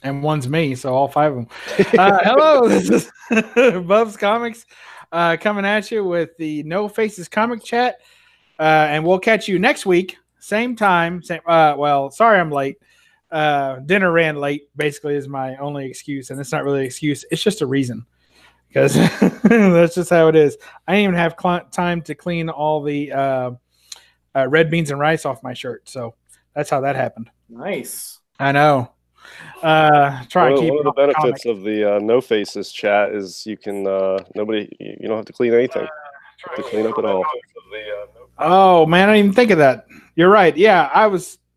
and one's me, so all 5 of them. Hello, this is BUB'S Comics coming at you with the No Faces Comic Chat, and we'll catch you next week, same time. Well, sorry I'm late. Dinner ran late, basically, is my only excuse, and it's not really an excuse. It's just a reason, because that's just how it is. I didn't even have time to clean all the red beans and rice off my shirt, so that's how that happened. Nice. I know. Try and keep one of the benefits of the No Faces chat is you can you don't have to clean anything to clean up at all. Oh man, I didn't even think of that. You're right. Yeah,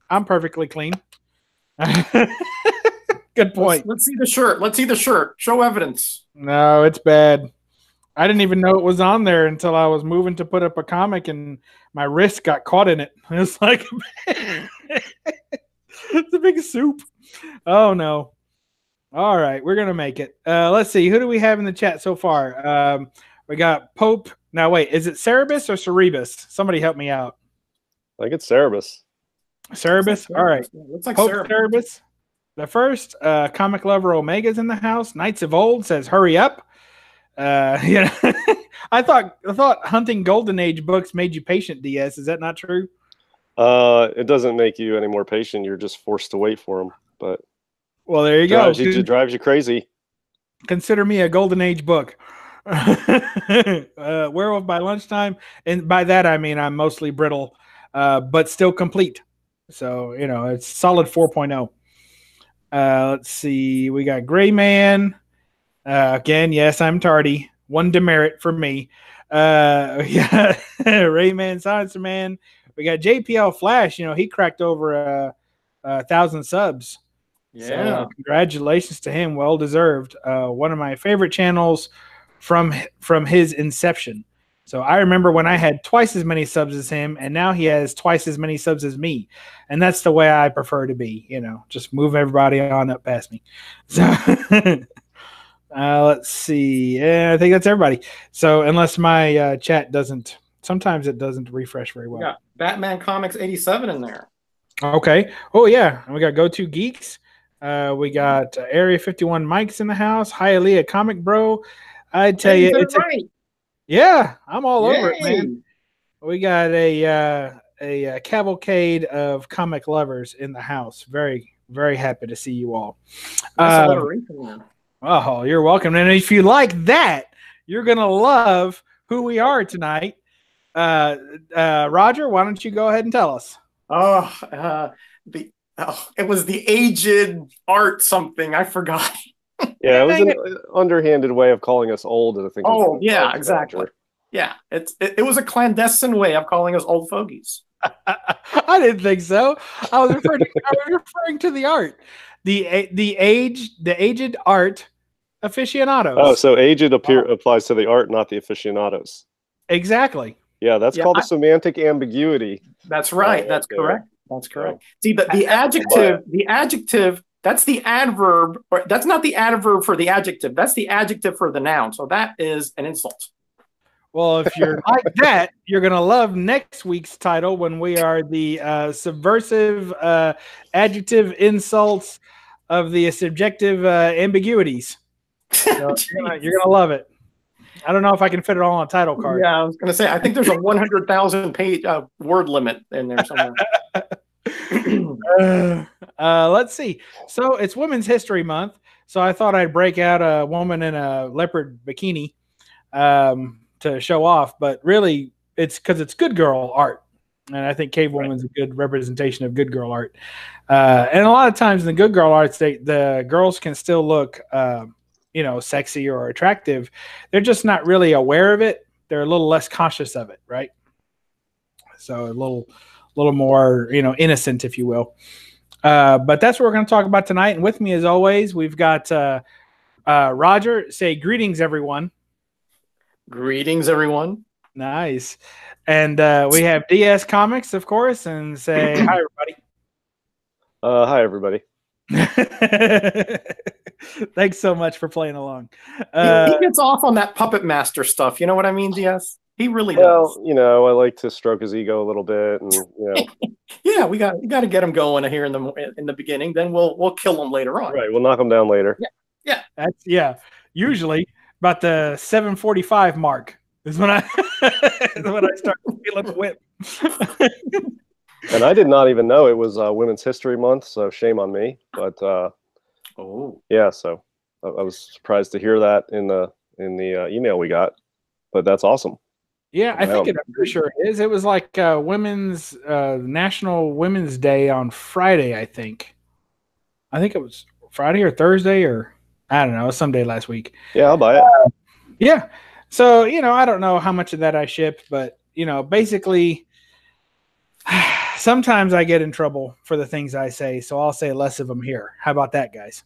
I'm perfectly clean. Good point. Let's see the shirt. Let's see the shirt. Show evidence. No, it's bad. I didn't even know it was on there until I was moving to put up a comic and my wrist got caught in it. It's like it's a big soup. Oh no. All right, we're gonna make it. Let's see. Who do we have in the chat so far? We got Pope. Now wait, is it Cerebus or Cerebus? Somebody help me out. I think it's Cerebus. Cerebus? All right. Looks like Pope Cerebus. Cerebus. The first comic lover Omega's in the house. Knights of Old says, "Hurry up." Yeah. I thought hunting Golden Age books made you patient, DS. Is that not true? It doesn't make you any more patient. You're just forced to wait for them. But well, there you go. It drives you crazy. Consider me a Golden Age book. Werewolf by lunchtime, and by that I mean I'm mostly brittle, but still complete. So it's solid 4.0. Let's see. We got Gray Man. Again, yes, I'm tardy. One demerit for me. Yeah, Rayman, Silencer Man. We got JPL Flash. He cracked over 1,000 subs. Yeah. So, congratulations to him. Well deserved. One of my favorite channels from his inception. So I remember when I had twice as many subs as him, and now he has twice as many subs as me. And that's the way I prefer to be, just move everybody on up past me. So let's see. Yeah, I think that's everybody. So unless my chat doesn't, sometimes it doesn't refresh very well. We got Batman Comics 87 in there. Okay. Oh, yeah. And we got Go To Geeks. We got Area 51 Mike's in the house. Hialeah Comic Bro. I tell you, it's right. Yeah, I'm all over it, man. We got a cavalcade of comic lovers in the house. Very, very happy to see you all. Oh, you're welcome. And if you like that, you're gonna love who we are tonight. Roger, why don't you go ahead and tell us? It was the aged art something. I forgot. Yeah, it was an underhanded way of calling us old. I think. Oh, yeah, exactly. Yeah, it was a clandestine way of calling us old fogies. I didn't think so. I was referring to the art, the aged art aficionados. Oh, so aged applies to the art, not the aficionados. Exactly. Yeah, that's called a semantic ambiguity. That's right. That's correct. That's correct. See, the adjective. That's the adverb, or that's not the adverb for the adjective. That's the adjective for the noun. So that is an insult. Well, if you're like that, you're going to love next week's title when we are the subversive adjective insults of the subjective ambiguities. So you're going to love it. I don't know if I can fit it all on a title card. Yeah, I was going to say, I think there's a 100,000 page word limit in there somewhere. Let's see. So it's Women's History Month, so I thought I'd break out a woman in a leopard bikini to show off, but really it's because it's good girl art, and I think Cave Woman's a good representation of good girl art. And a lot of times in the good girl arts, the girls can still look sexy or attractive. They're just not really aware of it. They're a little less conscious of it, right? So a little more, innocent, if you will. But that's what we're going to talk about tonight. And with me, as always, we've got Roger. Say greetings, everyone. Greetings, everyone. Nice. And we have DS Comics, of course, and say hi, everybody. Hi, everybody. Thanks so much for playing along. He gets off on that Puppet Master stuff. You know what I mean, DS? He really Well, does. you know, I like to stroke his ego a little bit, and you know. Yeah, we got to get him going here in the beginning. Then we'll kill him later on. Right, we'll knock him down later. Yeah. That's usually about the 7:45 mark is when I start feeling the whip. And I did not even know it was Women's History Month, so shame on me. But yeah, so I was surprised to hear that in the email we got. But that's awesome. Yeah, I think I'm pretty sure it is. It was like Women's National Women's Day on Friday, I think. I think it was Friday or Thursday, or I don't know, it was some day last week. Yeah, I'll buy it. Yeah. So, you know, I don't know how much of that I ship, but, you know, basically sometimes I get in trouble for the things I say, so I'll say less of them here. How about that, guys?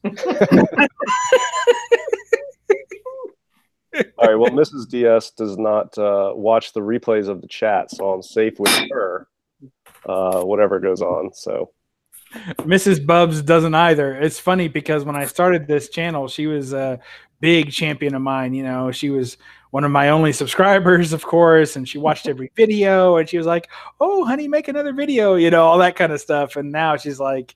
All right. Well, Mrs. DS does not watch the replays of the chat, so I'm safe with her, whatever goes on. So Mrs. BUB'S doesn't either. It's funny because when I started this channel, she was a big champion of mine. You know, she was one of my only subscribers, of course, and she watched every video, and she was like, "Oh, honey, make another video," you know, all that kind of stuff. And now she's like,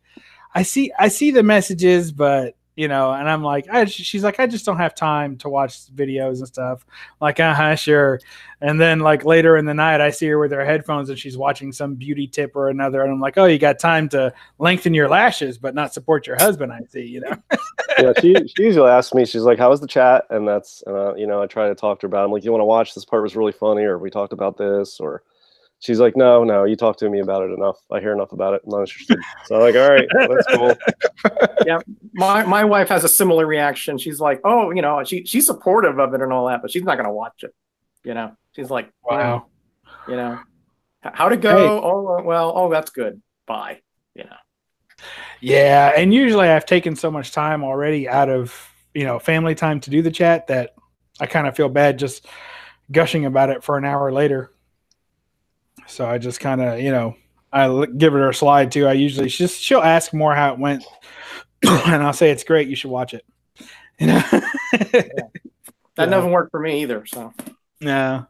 I see the messages, but you know, and I'm like, she's like, I just don't have time to watch videos and stuff. Like, sure. And then like later in the night, I see her with her headphones and she's watching some beauty tip or another. And I'm like, oh, you got time to lengthen your lashes, but not support your husband. I see, you know? Yeah, she usually asks me, she's like, how was the chat? And that's, you know, I try to talk to her about it. I'm like, you want to watch? This part was really funny, or we talked about this, or she's like, no, you talked to me about it enough. I hear enough about it. I'm not interested. So I'm like, all right, that's cool. Yeah, my wife has a similar reaction. She's like, oh, you know, she's supportive of it and all that, but she's not going to watch it. You know, she's like, wow, you know, how'd it go? Hey. Oh, well, oh, that's good. Bye. You know. Yeah, and usually I've taken so much time already out of, you know, family time to do the chat that I kind of feel bad just gushing about it for an hour later. So I just kind of, you know, I give her a slide too. I usually she'll ask more how it went, and I'll say it's great. You should watch it. You know, that doesn't work for me either. So no,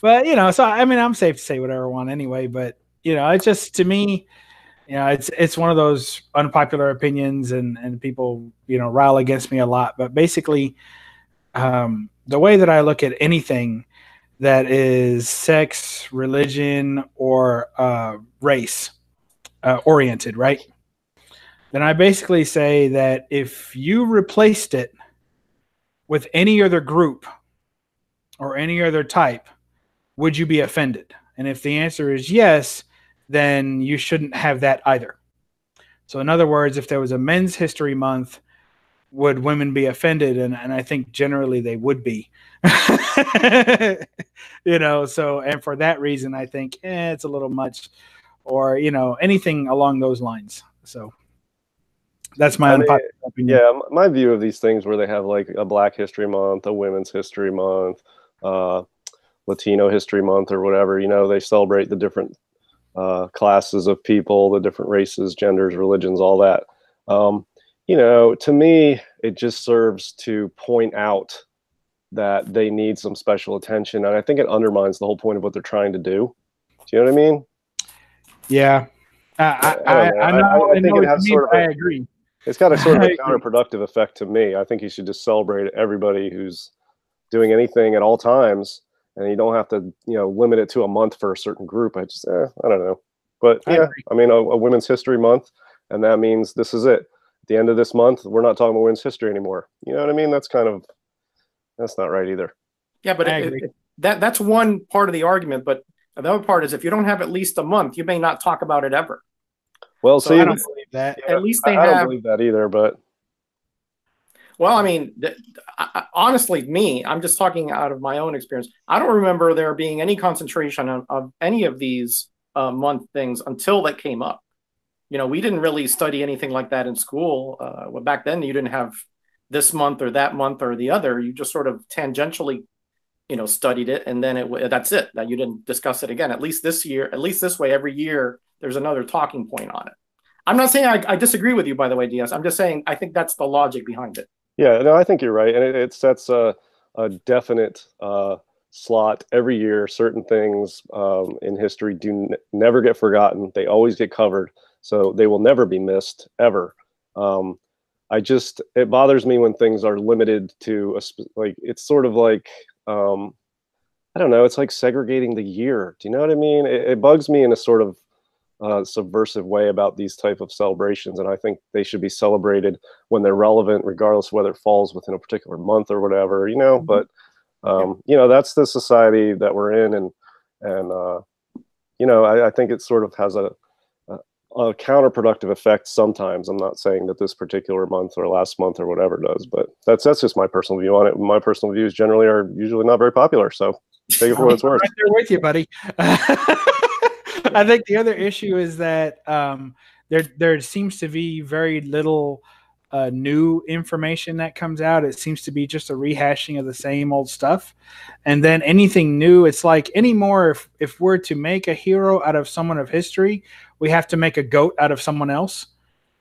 but you know, so I mean, I'm safe to say whatever I want anyway. But you know, it's just, to me, you know, it's one of those unpopular opinions, and people, you know, rile against me a lot. But basically, the way that I look at anything that is sex, religion, or race oriented, right? Then I basically say that if you replaced it with any other group or any other type, would you be offended? And if the answer is yes, then you shouldn't have that either. So in other words, if there was a Men's History Month, would women be offended? And I think generally they would be. You know, so, and for that reason, I think it's a little much, or, you know, anything along those lines. So that's my unpopular opinion. Yeah, my view of these things where they have like a Black History Month, a Women's History Month, Latino History Month, or whatever, you know, they celebrate the different classes of people, the different races, genders, religions, all that. You know, to me, it just serves to point out that they need some special attention. And I think it undermines the whole point of what they're trying to do. Do you know what I mean? Yeah. I think it has sort of I agree. It's got a sort of a counterproductive effect to me. I think you should just celebrate everybody who's doing anything at all times, and you don't have to, you know, limit it to a month for a certain group. I just, I don't know. But yeah, I mean, a Women's History Month, and that means this is it. At the end of this month, we're not talking about women's history anymore. You know what I mean? That's not right either. Yeah, but that's one part of the argument. But the other part is, if you don't have at least a month, you may not talk about it ever. Well, so I don't believe that. Yeah, at least I don't believe that either. But well, I mean, honestly, I'm just talking out of my own experience. I don't remember there being any concentration of any of these month things until that came up. You know, we didn't really study anything like that in school. Well, back then, you didn't have this month or that month or the other. You just sort of tangentially, you know, studied it, and then that's it. That you didn't discuss it again. At least this year, at least this way, every year there's another talking point on it. I'm not saying I disagree with you, by the way, DS. I'm just saying I think that's the logic behind it. Yeah, no, I think you're right, and it sets a definite slot every year. Certain things in history never get forgotten. They always get covered, so they will never be missed ever. It bothers me when things are limited to like, it's sort of like, I don't know, it's like segregating the year. Do you know what I mean? It bugs me in a sort of subversive way about these type of celebrations, and I think they should be celebrated when they're relevant, regardless of whether it falls within a particular month or whatever, you know. But you know, that's the society that we're in, and you know, I think it sort of has a counterproductive effect sometimes. I'm not saying that this particular month or last month or whatever does, but that's just my personal view on it. My personal views generally are usually not very popular, so take it for what it's worth. Right there with you, buddy. I think the other issue is that there seems to be very little new information that comes out. It seems to be just a rehashing of the same old stuff. And then anything new, it's like anymore, if we're to make a hero out of someone of history, we have to make a goat out of someone else.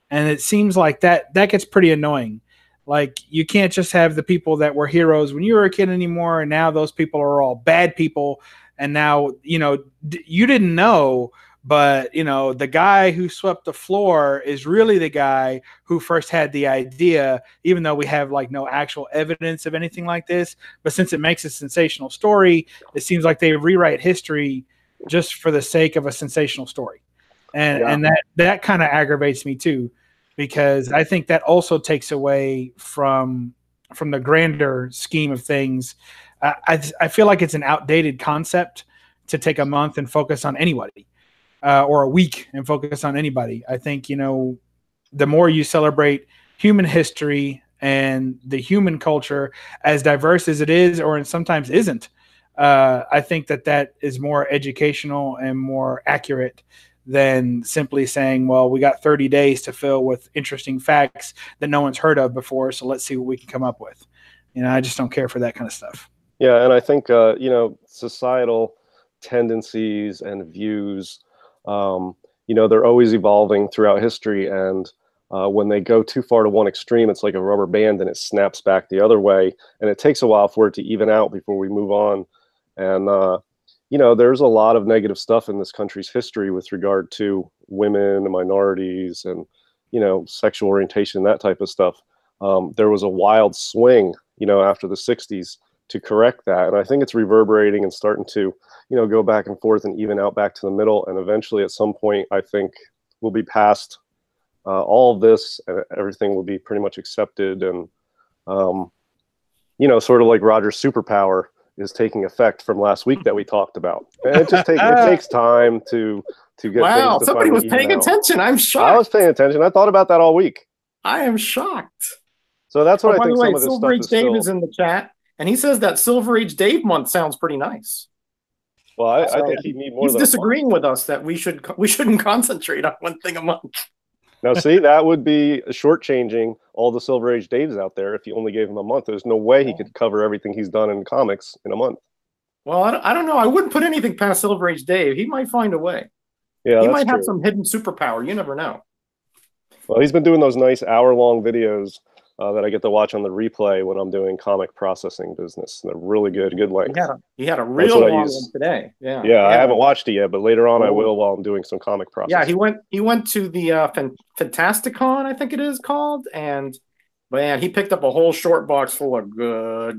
And it seems like that gets pretty annoying. Like, you can't just have the people that were heroes when you were a kid anymore, and now those people are all bad people. And now, you know, you didn't know, but, you know, the guy who swept the floor is really the guy who first had the idea, even though we have like no actual evidence of anything like this. But since it makes a sensational story, it seems like they rewrite history just for the sake of a sensational story. And that kind of aggravates me too, because I think that also takes away from the grander scheme of things. I feel like it's an outdated concept to take a month and focus on anybody, or a week and focus on anybody. I think, you know, the more you celebrate human history and the human culture, as diverse as it is, or sometimes isn't, I think that is more educational and more accurate than simply saying, well, we got 30 days to fill with interesting facts that no one's heard of before, so let's see what we can come up with. You know, I just don't care for that kind of stuff. Yeah, and I think, you know, societal tendencies and views, you know, they're always evolving throughout history. And when they go too far to one extreme, it's like a rubber band and it snaps back the other way. And it takes a while for it to even out before we move on. And, you know, there's a lot of negative stuff in this country's history with regard to women and minorities and, you know, sexual orientation, that type of stuff. There was a wild swing, you know, after the 60s to correct that. And I think it's reverberating and starting to, you know, go back and forth and even out back to the middle. And eventually at some point, I think we'll be past all of this, and everything will be pretty much accepted. And, you know, sort of like Roger's superpower is taking effect from last week that we talked about. And it just it takes time to get wow, things to somebody was paying attention. I'm shocked. I was paying attention. I thought about that all week. I am shocked. So that's what I by think the way, some of this Silver stuff Age is Dave still... is in the chat, and he says that Silver Age Dave month sounds pretty nice. Well, I think he'd need more. He's disagreeing with us that we shouldn't concentrate on one thing a month. Now, see, that would be shortchanging all the Silver Age Daves out there if you only gave him a month. There's no way he could cover everything he's done in comics in a month. Well, I don't know. I wouldn't put anything past Silver Age Dave. He might find a way. Yeah, he might have some hidden superpower. You never know. Well, he's been doing those nice hour-long videos that I get to watch on the replay when I'm doing comic processing business. They're really good length. He had a real long one today. Yeah. Yeah, I haven't watched it yet, but later on I will while I'm doing some comic processing. Yeah, he went to the Fantasticon, I think it is called, and man, he picked up a whole short box full of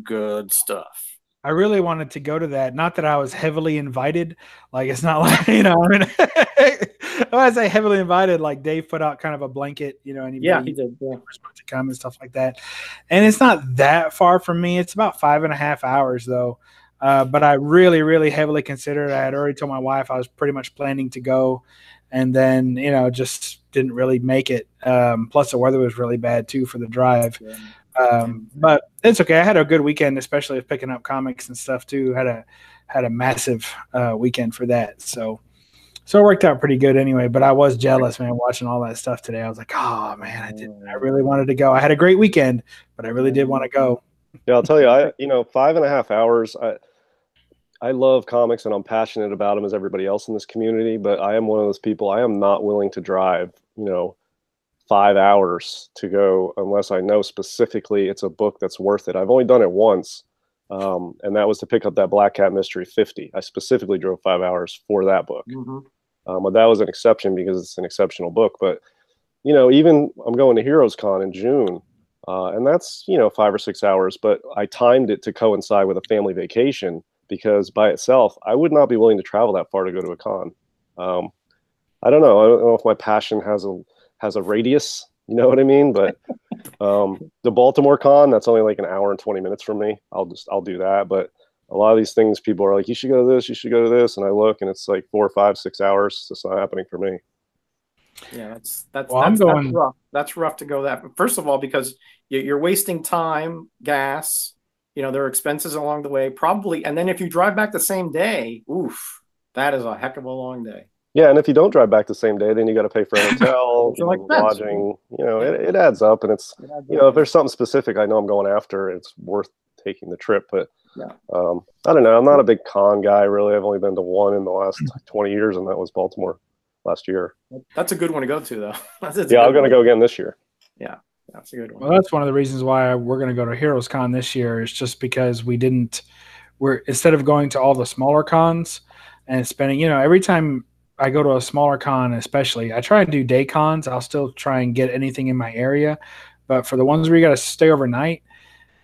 good stuff. I really wanted to go to that. Not that I was heavily invited. Like, it's not like, you know, I mean, when I say heavily invited, like Dave put out kind of a blanket, you know, anybody he did. Yeah. To come and stuff like that. And it's not that far from me. It's about 5.5 hours though. But I really heavily considered it. I had already told my wife I was pretty much planning to go, and then, you know, just didn't really make it. Plus the weather was really bad too for the drive. Yeah. But it's okay. I had a good weekend, especially with picking up comics and stuff too. Had a massive weekend for that. So it worked out pretty good anyway. But I was jealous, man, watching all that stuff today. I was like, oh man, I really wanted to go. I had a great weekend, but I really did want to go. Yeah, I'll tell you, 5.5 hours. I love comics and I'm passionate about them as everybody else in this community, but I am one of those people. I am not willing to drive, 5 hours to go unless I know specifically it's a book that's worth it. I've only done it once and that was to pick up that Black Cat Mystery 50. I specifically drove 5 hours for that book. But that was an exception because it's an exceptional book. But, you know, even I'm going to Heroes Con in June, and that's, you know, 5 or 6 hours, but I timed it to coincide with a family vacation because by itself, I would not be willing to travel that far to go to a con. I don't know. I don't know if my passion has a radius, you know what I mean? But the Baltimore con, that's only like an hour and 20 minutes from me. I'll do that. But a lot of these things, people are like, you should go to this, you should go to this. And I look and it's like 4, 5, 6 hours. It's not happening for me. Yeah, that's rough. That's rough to go that. First of all, because you're wasting time, gas, you know, there are expenses along the way, probably. And then if you drive back the same day, oof, that is a heck of a long day. Yeah, and if you don't drive back the same day, then you got to pay for a hotel, like lodging. You know, it adds up, and it's you know, if there's something specific I know I'm going after, it's worth taking the trip. But I don't know. I'm not a big con guy, really. I've only been to one in the last 20 years, and that was Baltimore last year. That's a good one to go to, though. Yeah, I'm going to go again this year. Yeah, that's a good one. Well, that's one of the reasons why we're going to go to Heroes Con this year is just because we're instead of going to all the smaller cons and spending, you know, every time I go to a smaller con, especially, I try and do day cons. I'll still try and get anything in my area. But for the ones where you got to stay overnight,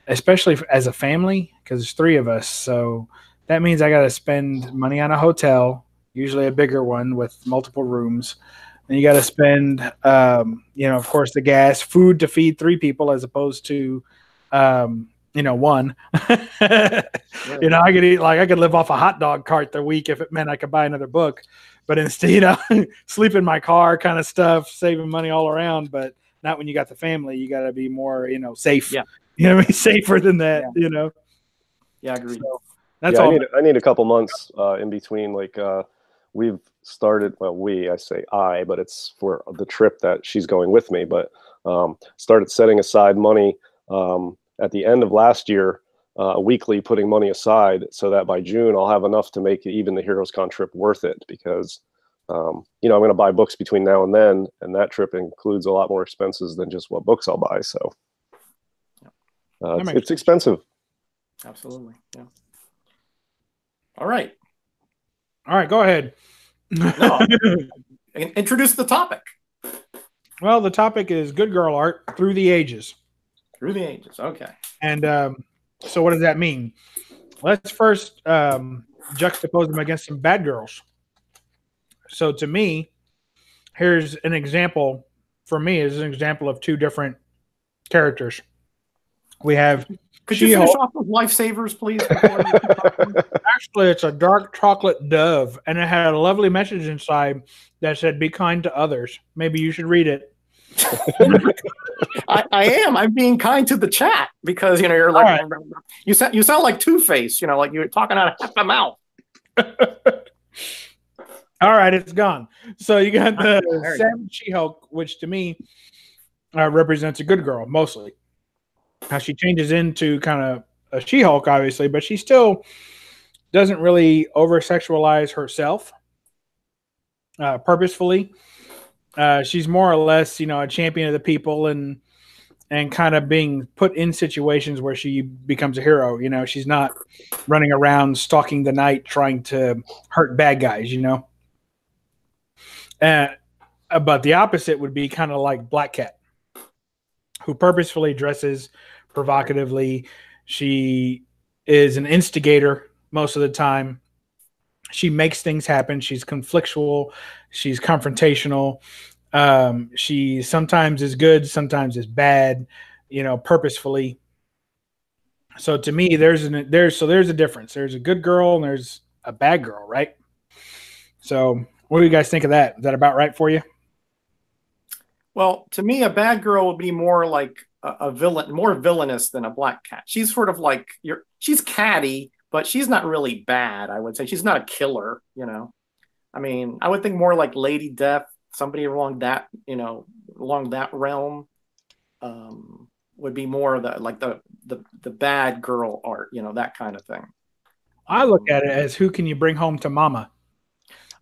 especially as a family, because there's 3 of us. So that means I got to spend money on a hotel, usually a bigger one with multiple rooms. And you got to spend, you know, of course, the gas, food to feed 3 people as opposed to, you know, 1. You know, I could live off a hot dog cart the week if it meant I could buy another book. But instead, you know, sleep in my car kind of stuff, saving money all around. But not when you got the family. You got to be more, you know, safe. Yeah. You know what I mean? Safer than that, you know? Yeah, I agree. So that's all. I need a couple months in between. Like we've started, I say I, but it's for the trip that she's going with me. But started setting aside money at the end of last year, weekly, putting money aside so that by June I'll have enough to make even the Heroes Con trip worth it because, you know, I'm going to buy books between now and then, and that trip includes a lot more expenses than just what books I'll buy. So it's expensive. Absolutely. Yeah. All right. Go ahead. No, introduce the topic. Well, the topic is good girl art through the ages. Through the ages. Okay. And so what does that mean? Let's first juxtapose them against some bad girls. So to me, here's an example. For me, is an example of 2 different characters. We have. Could you finish off with lifesavers, please? Actually, it's a dark chocolate dove, and it had a lovely message inside that said, "Be kind to others." Maybe you should read it. I am. I'm being kind to the chat because, you know, you're like, right. you sound like Two-Face, you know, like you're talking out of half the mouth. All right, it's gone. So you got the Savage She-Hulk, which to me represents a good girl mostly. How she changes into kind of a She-Hulk, obviously, but she still doesn't really over-sexualize herself purposefully. She's more or less, you know, a champion of the people and kind of being put in situations where she becomes a hero. You know, she's not running around stalking the night trying to hurt bad guys, you know. But the opposite would be kind of like Black Cat, who purposefully dresses provocatively. She is an instigator most of the time. She makes things happen. She's conflictual. She's confrontational. She sometimes is good, sometimes is bad, you know, purposefully. So to me, there's a difference. There's a good girl and there's a bad girl, right? So what do you guys think of that? Is that about right for you? Well, to me, a bad girl would be more like a villain, more villainous than a Black Cat. She's sort of like she's catty, but she's not really bad. I would say she's not a killer. You know, I mean, I would think more like Lady Death, somebody along that, you know, along that realm, would be more of the bad girl art. You know, that kind of thing. I look at it as who can you bring home to mama?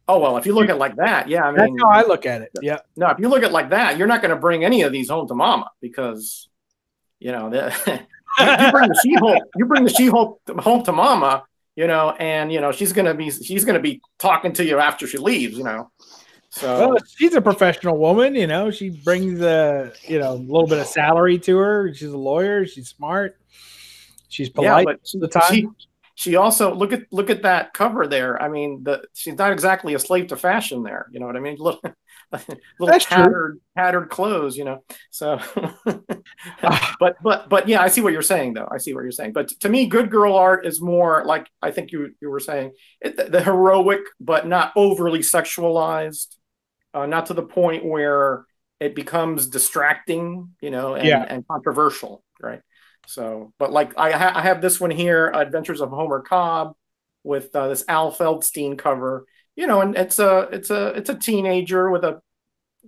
Oh, well, if you look at it like that, yeah. I mean, that's how I look at it. Yeah. No, if you look at it like that, you're not going to bring any of these home to mama because, you know, you bring the She-Hulk, home to Mama, and she's gonna be talking to you after she leaves, So well, she's a professional woman, She brings a little bit of salary to her. She's a lawyer. She's smart. She's polite but all the time. She also look at that cover there. I mean, she's not exactly a slave to fashion there. You know what I mean? Little tattered clothes. So, but yeah, I see what you're saying though. I see what you're saying. But to me, good girl art is more like I think you were saying the heroic, but not overly sexualized. Not to the point where it becomes distracting, and controversial, right? So, but like I have this one here, Adventures of Homer Cobb, with this Al Feldstein cover, and it's a teenager with a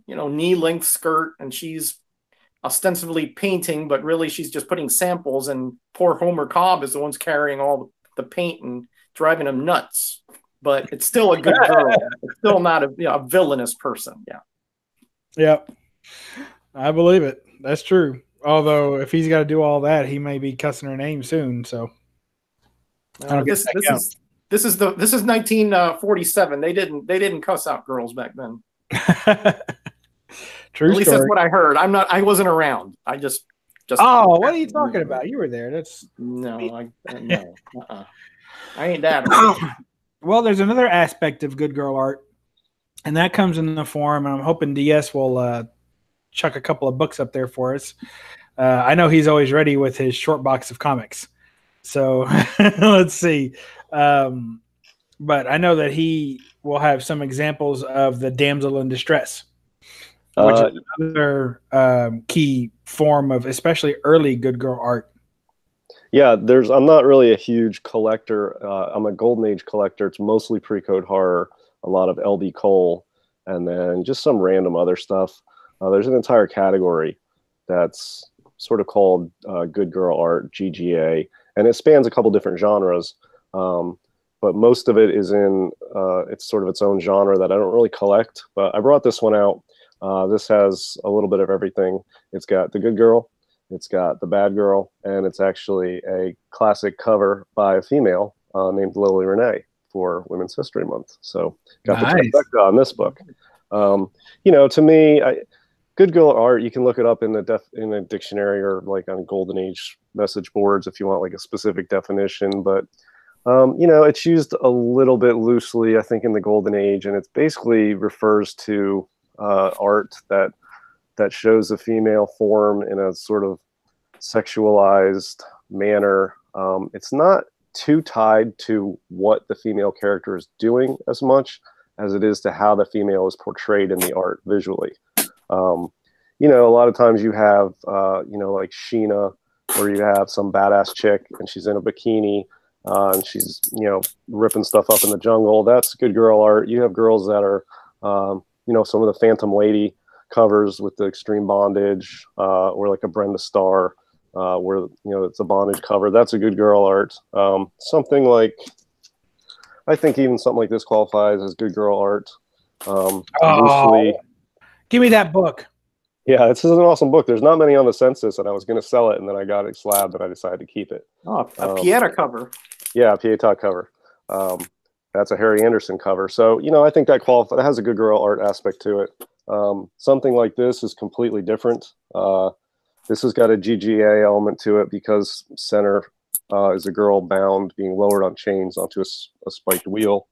knee-length skirt, and she's ostensibly painting, but really she's just putting samples, and poor Homer Cobb is the one's carrying all the paint and driving him nuts. But it's still a good girl. It's still not a villainous person. Yeah. Yep. I believe it. That's true. Although if he's got to do all that, he may be cussing her name soon. So this is 1947. They didn't cuss out girls back then. True. At least story. That's what I heard. I wasn't around. I just. Oh, what are you talking about? You were there. That's no. I ain't that. Well, there's another aspect of good girl art, and that comes in the form, and I'm hoping DS will chuck a couple of books up there for us. I know he's always ready with his short box of comics. So let's see. But I know that he will have some examples of the damsel in distress, which is another key form of especially early good girl art. Yeah, I'm not really a huge collector. I'm a Golden Age collector. It's mostly pre-code horror, a lot of L.B. Cole, and then just some random other stuff. There's an entire category that's sort of called good girl art, GGA, and it spans a couple different genres. But most of it is in it's sort of its own genre that I don't really collect. But I brought this one out. This has a little bit of everything. It's got the good girl, it's got the bad girl, and it's actually a classic cover by a female named Lily Renee for Women's History Month. So got nice. The trifecta on this book. To me, good girl art, you can look it up in a dictionary or like on Golden Age message boards if you want like a specific definition. But it's used a little bit loosely, I think, in the Golden Age, and it basically refers to art that shows a female form in a sort of sexualized manner. It's not too tied to what the female character is doing as much as it is to how the female is portrayed in the art visually. A lot of times you have, like Sheena, where you have some badass chick and she's in a bikini and she's, ripping stuff up in the jungle. That's good girl art. You have girls that are, some of the Phantom Lady covers with the extreme bondage, or like a Brenda Starr, where it's a bondage cover. That's a good girl art. Something like, I think even something like this qualifies as good girl art. Loosely. Give me that book. Yeah, this is an awesome book. There's not many on the census, and I was going to sell it, and then I got it slabbed, and I decided to keep it. Oh, a Pieta cover. Yeah, a Pieta cover. That's a Harry Anderson cover. So, I think that has a good girl art aspect to it. Something like this is completely different. This has got a GGA element to it because center is a girl bound, being lowered on chains onto a spiked wheel.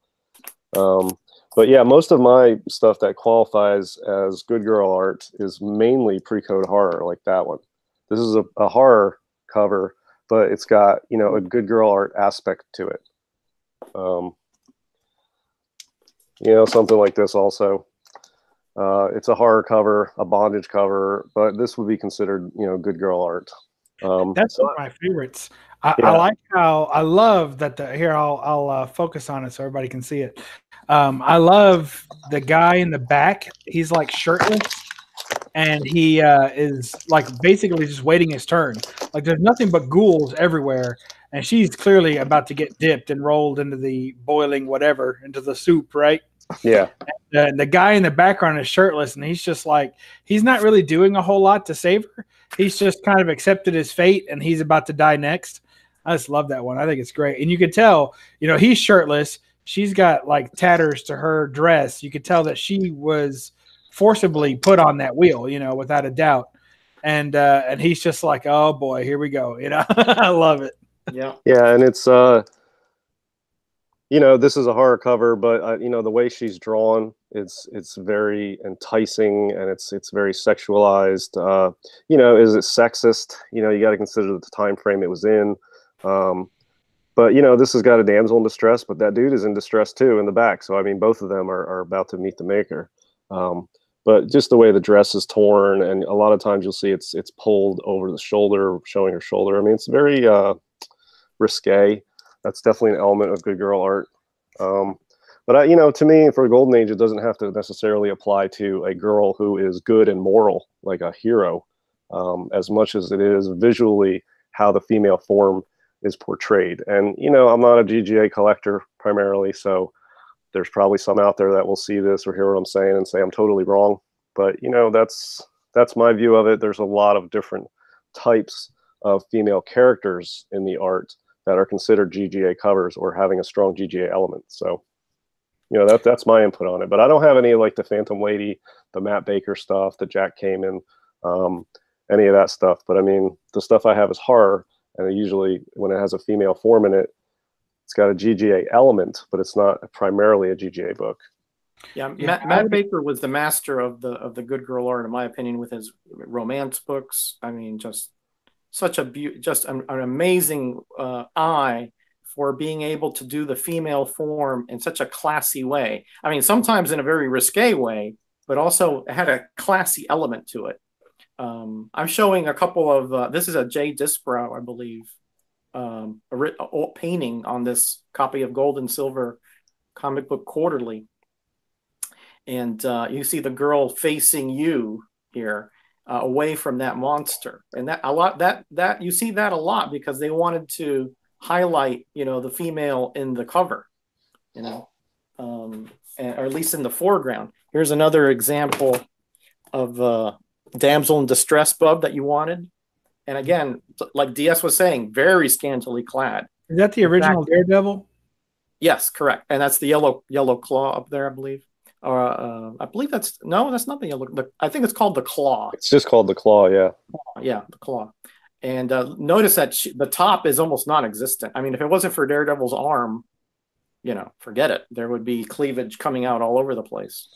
But yeah, most of my stuff that qualifies as good girl art is mainly pre-code horror, like that one. This is a horror cover, but it's got, a good girl art aspect to it. Something like this also. It's a horror cover, a bondage cover, but this would be considered, good girl art. That's one of my favorites. I like how I love that. I'll focus on it so everybody can see it. I love the guy in the back. He's like shirtless, and he is like basically just waiting his turn. Like there's nothing but ghouls everywhere, and she's clearly about to get dipped and rolled into the boiling whatever, into the soup, right? Yeah. The guy in the background is shirtless, and he's just like, he's not really doing a whole lot to save her. He's just kind of accepted his fate, and he's about to die next. I just love that one. I think it's great. And you can tell, he's shirtless. She's got like tatters to her dress. You could tell that she was forcibly put on that wheel, without a doubt. And he's just like, oh boy, here we go. I love it. Yeah. Yeah. And it's, this is a horror cover, but the way she's drawn, it's very enticing, and it's very sexualized. Is it sexist? You got to consider the time frame it was in. But this has got a damsel in distress, but that dude is in distress too in the back. So I mean, both of them are about to meet the maker. But just the way the dress is torn, and a lot of times you'll see it's pulled over the shoulder, showing her shoulder. I mean, it's very risque. That's definitely an element of good girl art. But to me, for the Golden Age, it doesn't have to necessarily apply to a girl who is good and moral, like a hero, as much as it is visually how the female form is portrayed. And, I'm not a GGA collector primarily, so there's probably some out there that will see this or hear what I'm saying and say I'm totally wrong. But, that's my view of it. There's a lot of different types of female characters in the art that are considered GGA covers or having a strong GGA element. So, that's my input on it. But I don't have any like the Phantom Lady, the Matt Baker stuff, the Jack Kamen, any of that stuff. But I mean, the stuff I have is horror, and usually when it has a female form in it, it's got a GGA element, but it's not primarily a GGA book. Yeah, Matt Baker was the master of the good girl art, in my opinion, with his romance books. I mean, just such an amazing eye for being able to do the female form in such a classy way. I mean, sometimes in a very risque way, but also it had a classy element to it. I'm showing a couple of, this is a Jay Disbrow, I believe, a painting on this copy of Gold and Silver Comic Book Quarterly. And you see the girl facing you here. Away from that monster, and that you see that a lot because they wanted to highlight the female in the cover, or at least in the foreground. Here's another example of damsel in distress bub that you wanted, and again, like DS was saying, very scantily clad. Is that the original Daredevil? Yes, correct, and that's the yellow claw up there, I believe. I believe that's not the yellow. I think it's called the Claw. It's just called the Claw, yeah. Yeah, the Claw. And notice that the top is almost non-existent. I mean, if it wasn't for Daredevil's arm, forget it. There would be cleavage coming out all over the place.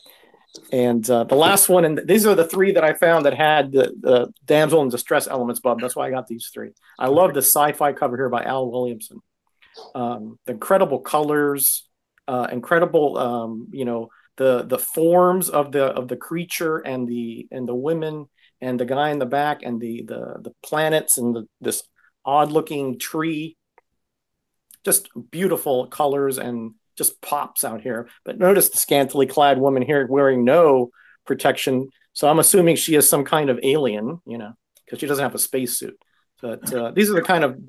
And the last one, and these are the three that I found that had the damsel in distress elements, Bub. That's why I got these three. I love the sci-fi cover here by Al Williamson. The incredible colors, incredible, the forms of the creature and the women and the guy in the back and the planets and this odd looking tree, just beautiful colors and just pops out here. But notice the scantily clad woman here wearing no protection. So I'm assuming she is some kind of alien, because she doesn't have a spacesuit. But these are the kind of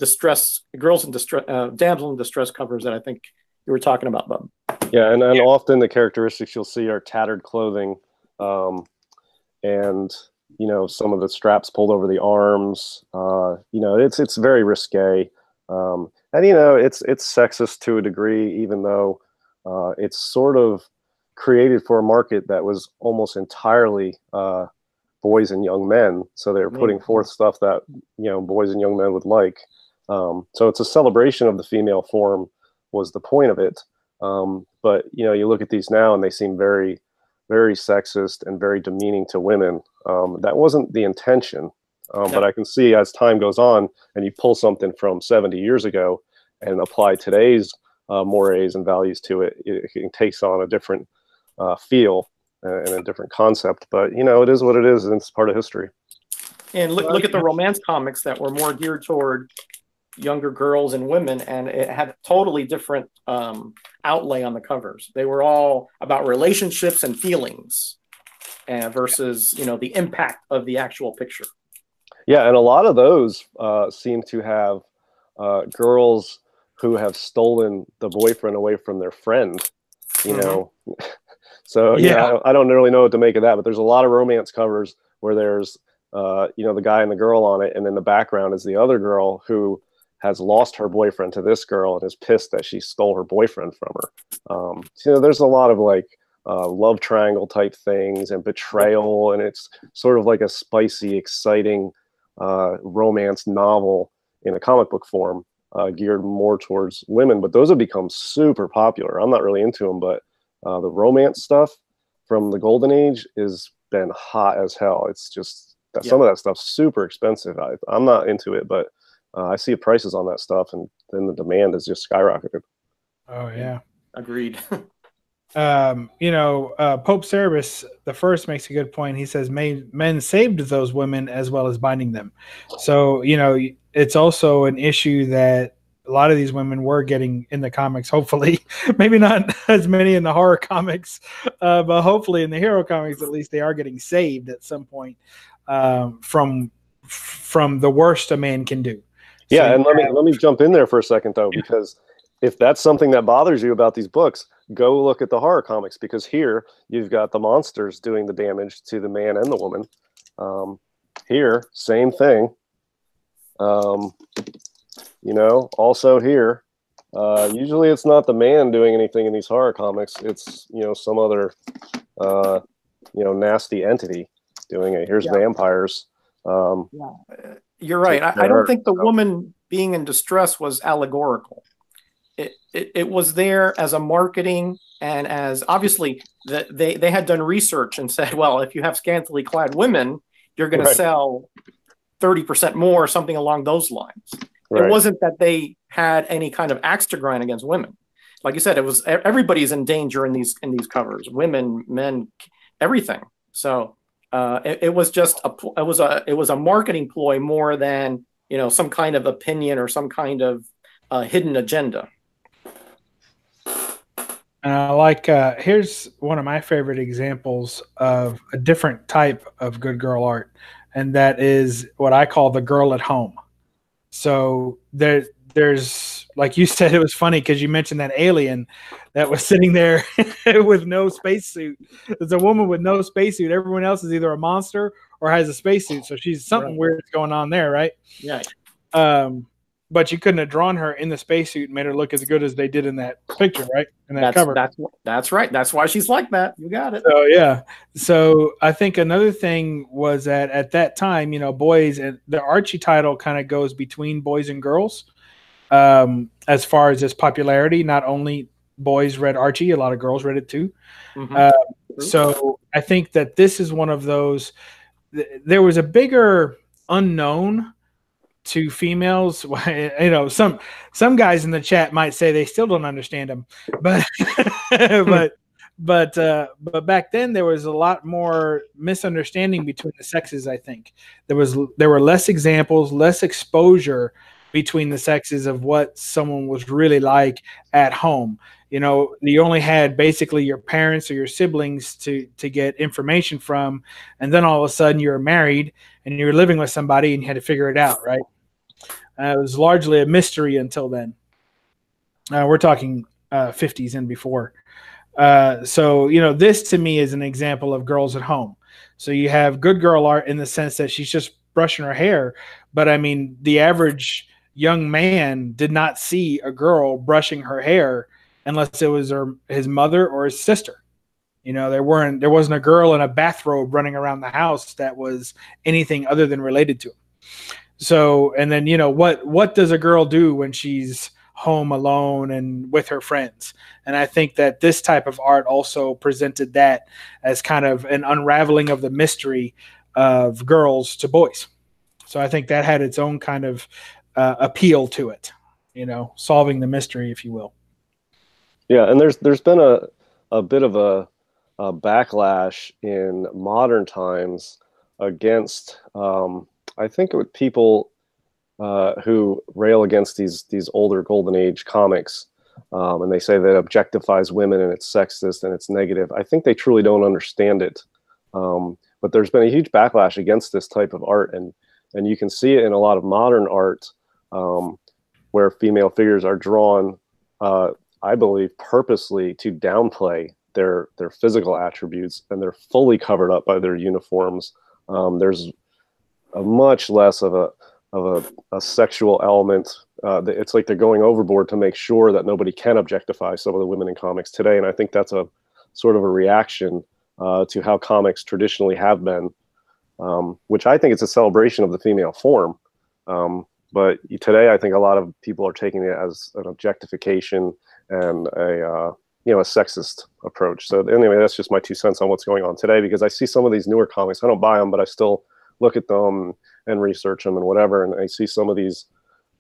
damsel in distress covers that I think you were talking about, Bub. Yeah, and often the characteristics you'll see are tattered clothing, and some of the straps pulled over the arms. It's very risque, and it's sexist to a degree, even though it's sort of created for a market that was almost entirely boys and young men. So they were putting forth stuff that boys and young men would like. So it's a celebration of the female form was the point of it. But you look at these now and they seem very, very sexist and very demeaning to women. That wasn't the intention. But I can see as time goes on and you pull something from 70 years ago and apply today's mores and values to it, it takes on a different feel and a different concept. But it is what it is, and it's part of history. And look at the romance comics that were more geared toward younger girls and women, and it had a totally different outlay on the covers. They were all about relationships and feelings, versus the impact of the actual picture. Yeah, and a lot of those seem to have girls who have stolen the boyfriend away from their friend. You know, So Yeah. I don't really know what to make of that, but there's a lot of romance covers where there's the guy and the girl on it, and in the background is the other girl who has lost her boyfriend to this girl and is pissed that she stole her boyfriend from her. There's a lot of like love triangle type things and betrayal, and it's sort of like a spicy, exciting romance novel in a comic book form, geared more towards women. But those have become super popular. I'm not really into them, but the romance stuff from the Golden Age has been hot as hell. It's just that some of that stuff's super expensive. I'm not into it, but I see prices on that stuff, and then the demand has just skyrocketed. Oh yeah, agreed. Pope Cerebus the First makes a good point. He says men saved those women as well as binding them. So it's also an issue that a lot of these women were getting in the comics. Hopefully, maybe not as many in the horror comics, but hopefully in the hero comics, at least they are getting saved at some point from the worst a man can do. Yeah, so, and let me jump in there for a second though, because if that's something that bothers you about these books, go look at the horror comics, because here you've got the monsters doing the damage to the man and the woman. Here, same thing. Also here, usually it's not the man doing anything in these horror comics. It's, some other, nasty entity doing it. Here's vampires. You're right. I don't think the woman being in distress was allegorical. It was there as a marketing, and as obviously they had done research and said, well, if you have scantily clad women, you're going to sell 30% more, or something along those lines. Right. It wasn't that they had any kind of axe to grind against women. Like you said, it was everybody's in danger in these covers, women, men, everything. So it was just it was a marketing ploy more than some kind of opinion or some kind of hidden agenda. And I like here's one of my favorite examples of a different type of good girl art, and that is what I call the girl at home. So there's, like you said, it was funny because you mentioned that alien that was sitting there with no spacesuit. There's a woman with no spacesuit. Everyone else is either a monster or has a spacesuit. So she's something weird going on there, right? Yeah. But you couldn't have drawn her in the spacesuit and made her look as good as they did in that picture, right? In that cover. That's right. That's why she's like that. You got it. So yeah. So I think another thing was that at that time, boys, and the Archie title kind of goes between boys and girls as far as its popularity. Not only boys read Archie, a lot of girls read it too. Mm-hmm. So I think that this is one of those. There was a bigger unknown to females. Some guys in the chat might say they still don't understand them, but but back then there was a lot more misunderstanding between the sexes. I think there were less examples, less exposure between the sexes of what someone was really like at home. You only had basically your parents or your siblings to get information from, and then all of a sudden you're married and you're living with somebody and you had to figure it out, right? It was largely a mystery until then. We're talking 50s and before. So this to me is an example of girls at home. So you have good girl art in the sense that she's just brushing her hair, but I mean the average young man did not see a girl brushing her hair unless it was his mother or his sister. There wasn't a girl in a bathrobe running around the house that was anything other than related to him. So, and then, what does a girl do when she's home alone and with her friends? And I think that this type of art also presented that as kind of an unraveling of the mystery of girls to boys. So I think that had its own kind of appeal to it, solving the mystery, if you will. Yeah, and there's been a bit of a backlash in modern times against I think with people who rail against these older Golden Age comics, and they say that it objectifies women and it's sexist and it's negative. I think they truly don't understand it. But there's been a huge backlash against this type of art, and you can see it in a lot of modern art where female figures are drawn, I believe, purposely to downplay their physical attributes, and they're fully covered up by their uniforms. There's a much less of a sexual element. It's like they're going overboard to make sure that nobody can objectify some of the women in comics today, and I think that's a sort of a reaction to how comics traditionally have been, which I think it's a celebration of the female form. But today, I think a lot of people are taking it as an objectification and a sexist approach. So anyway, that's just my 2 cents on what's going on today, because I see some of these newer comics. I don't buy them, but I still look at them and research them and whatever. And I see some of these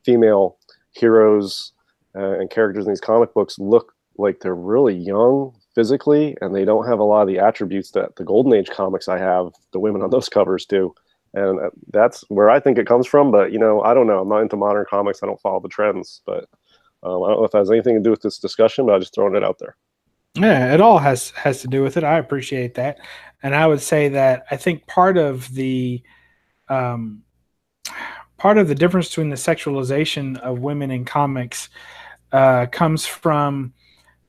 female heroes and characters in these comic books look like they're really young physically, and they don't have a lot of the attributes that the Golden Age comics I have, the women on those covers do. And that's where I think it comes from. But, I don't know. I'm not into modern comics. I don't follow the trends. But I don't know if it has anything to do with this discussion, but I'm just throwing it out there. Yeah, it all has to do with it. I appreciate that. And I would say that I think part of the difference between the sexualization of women in comics comes from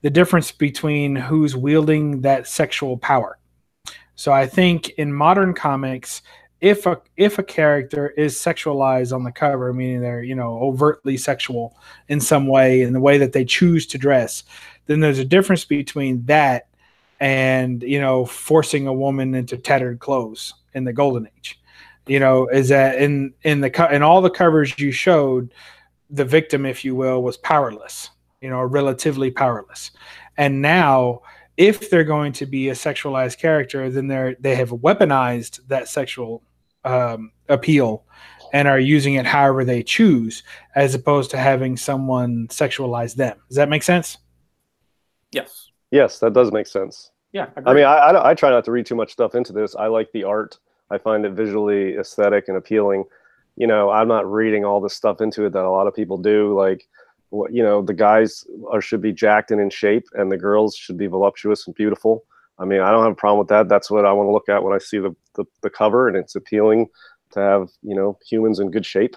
the difference between who's wielding that sexual power. So I think in modern comics, if a character is sexualized on the cover, meaning they're overtly sexual in some way in the way that they choose to dress, then there's a difference between that and forcing a woman into tattered clothes in the Golden Age. Is that in all the covers you showed, the victim, if you will, was powerless, relatively powerless. And now, if they're going to be a sexualized character, then they have weaponized that sexual appeal and are using it however they choose, as opposed to having someone sexualize them. Does that make sense? Yes. Yes, that does make sense. Yeah. I mean, I try not to read too much stuff into this. I like the art. I find it visually aesthetic and appealing. I'm not reading all this stuff into it that a lot of people do. Like, the guys should be jacked and in shape, and the girls should be voluptuous and beautiful. I mean, I don't have a problem with that. That's what I want to look at when I see the cover, and it's appealing to have, humans in good shape.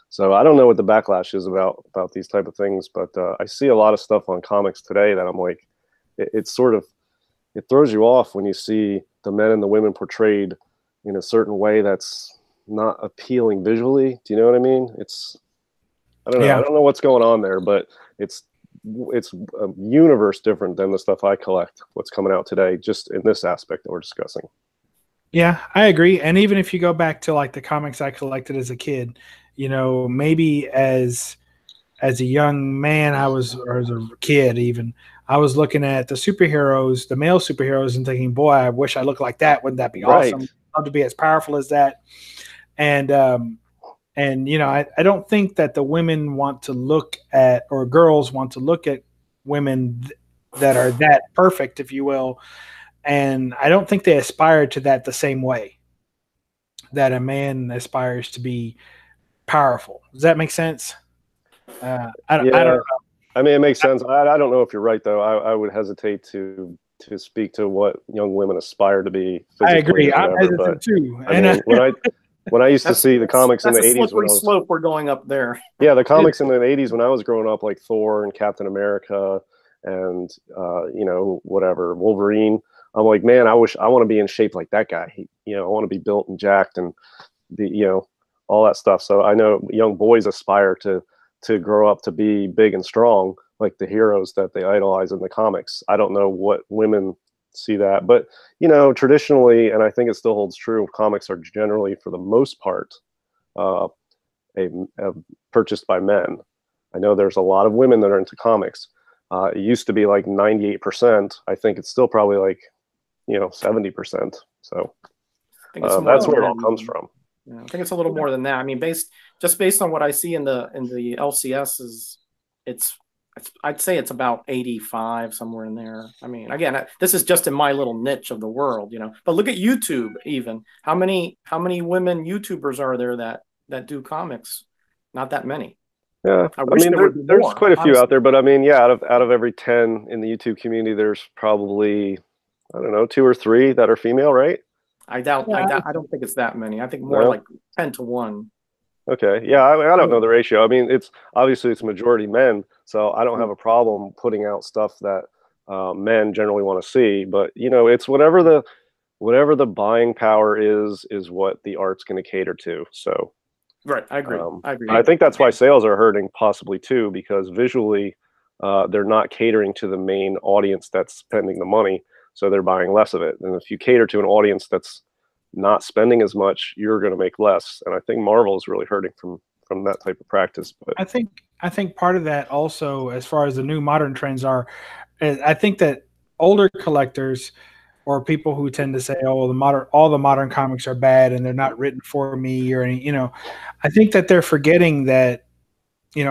So I don't know what the backlash is about these type of things, but I see a lot of stuff on comics today that I'm like, it throws you off when you see the men and the women portrayed in a certain way that's not appealing visually. Do you know what I mean? I don't know. Yeah. I don't know what's going on there, but it's a universe different than the stuff I collect, what's coming out today, just in this aspect that we're discussing. Yeah, I agree. And even if you go back to like the comics I collected as a kid, maybe as a young man, or as a kid even, I was looking at the superheroes, the male superheroes, and thinking, boy, I wish I looked like that. Wouldn't that be awesome? I'd love to be as powerful as that. And I don't think that the women want to look at, or girls want to look at women that are that perfect, if you will. And I don't think they aspire to that the same way that a man aspires to be powerful. Does that make sense? I don't know. I mean, it makes sense. I don't know if you're right, though. I would hesitate to speak to what young women aspire to be. I agree. I'm hesitant too. I mean, when I used to see the comics in the 80s, slippery slope we're going up there. Yeah, the comics in the 80s when I was growing up, like Thor and Captain America and whatever, Wolverine. I'm like, man, I want to be in shape like that guy. I want to be built and jacked and be, all that stuff. So I know young boys aspire to grow up to be big and strong, like the heroes that they idolize in the comics. I don't know what women see that, but traditionally, and I think it still holds true, comics are generally, for the most part, purchased by men. I know there's a lot of women that are into comics. It used to be like 98%. I think it's still probably like 70%. So that's where it all comes from. Yeah, I think it's a little more than that. I mean, based on what I see in the LCSs, I'd say it's about 85, somewhere in there. I mean, again, this is just in my little niche of the world, But look at YouTube, even. How many women YouTubers are there that do comics? Not that many. Yeah, I mean, there's quite a few out there, but I mean, yeah, out of every 10 in the YouTube community, there's probably, I don't know, 2 or 3 that are female, right? I doubt. Yeah. I don't think it's that many. I think more like 10 to 1. Okay. Yeah, I don't know the ratio. I mean, it's obviously majority men, so I don't have a problem putting out stuff that men generally want to see. But it's whatever the buying power is what the art's going to cater to. So right, I agree. I think that's why sales are hurting possibly too, because visually they're not catering to the main audience that's spending the money, so they're buying less of it. And if you cater to an audience that's not spending as much, you're going to make less. And I think Marvel is really hurting from that type of practice. But I think part of that also, as far as the new modern trends are, I think that older collectors or people who tend to say, "Oh, all the modern comics are bad and they're not written for me," or any, I think that they're forgetting that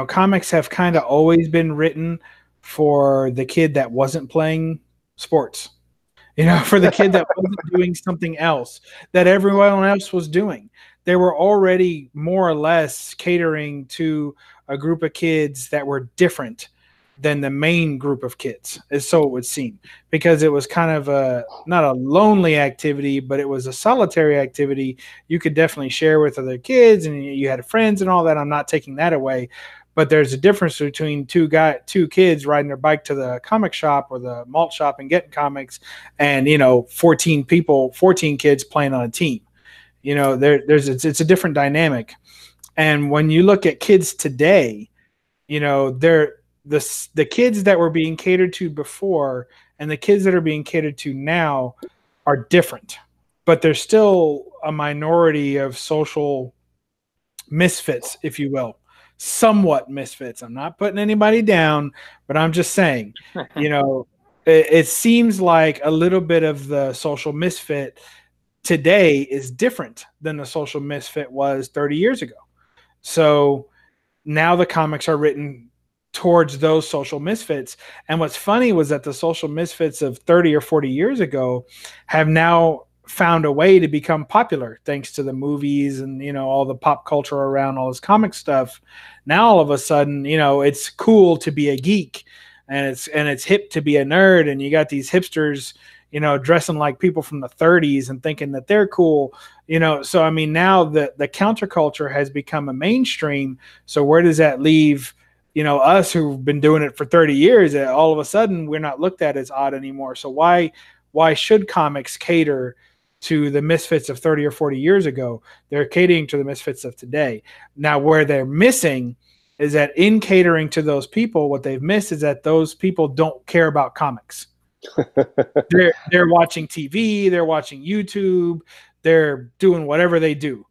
comics have kind of always been written for the kid that wasn't playing sports. For the kid that wasn't doing something else that everyone else was doing. They were already more or less catering to a group of kids that were different than the main group of kids, so it would seem, because it was kind of not a lonely activity, but it was a solitary activity. You could definitely share with other kids and you had friends and all that. I'm not taking that away. But there's a difference between two kids riding their bike to the comic shop or the malt shop and getting comics, and 14 kids playing on a team. It's a different dynamic. And when you look at kids today, they're the kids that were being catered to before and the kids that are being catered to now are different, but there's still a minority of social misfits, if you will. Somewhat misfits. I'm not putting anybody down, but I'm just saying, it seems like a little bit of the social misfit today is different than the social misfit was 30 years ago. So now the comics are written towards those social misfits. And what's funny was that the social misfits of 30 or 40 years ago have now found a way to become popular thanks to the movies and all the pop culture around all this comic stuff. Now all of a sudden it's cool to be a geek and it's hip to be a nerd, and you got these hipsters dressing like people from the 30s and thinking that they're cool. So I mean, now the counterculture has become a mainstream. So where does that leave us who've been doing it for 30 years? All of a sudden we're not looked at as odd anymore. So why should comics cater to the misfits of 30 or 40 years ago? They're catering to the misfits of today. Now, where they're missing is that in catering to those people, what they've missed is that those people don't care about comics. They're watching TV, they're watching YouTube, they're doing whatever they do.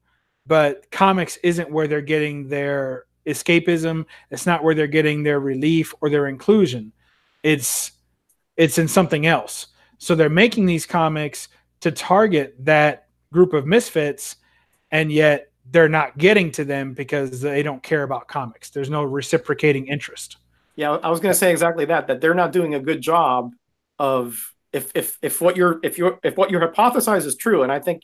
But comics isn't where they're getting their escapism. It's not where they're getting their relief or their inclusion. It's in something else. So they're making these comics to target that group of misfits, and yet they're not getting to them because they don't care about comics. There's no reciprocating interest. Yeah, I was going to say exactly that they're not doing a good job of if what your hypothesis is true, and I think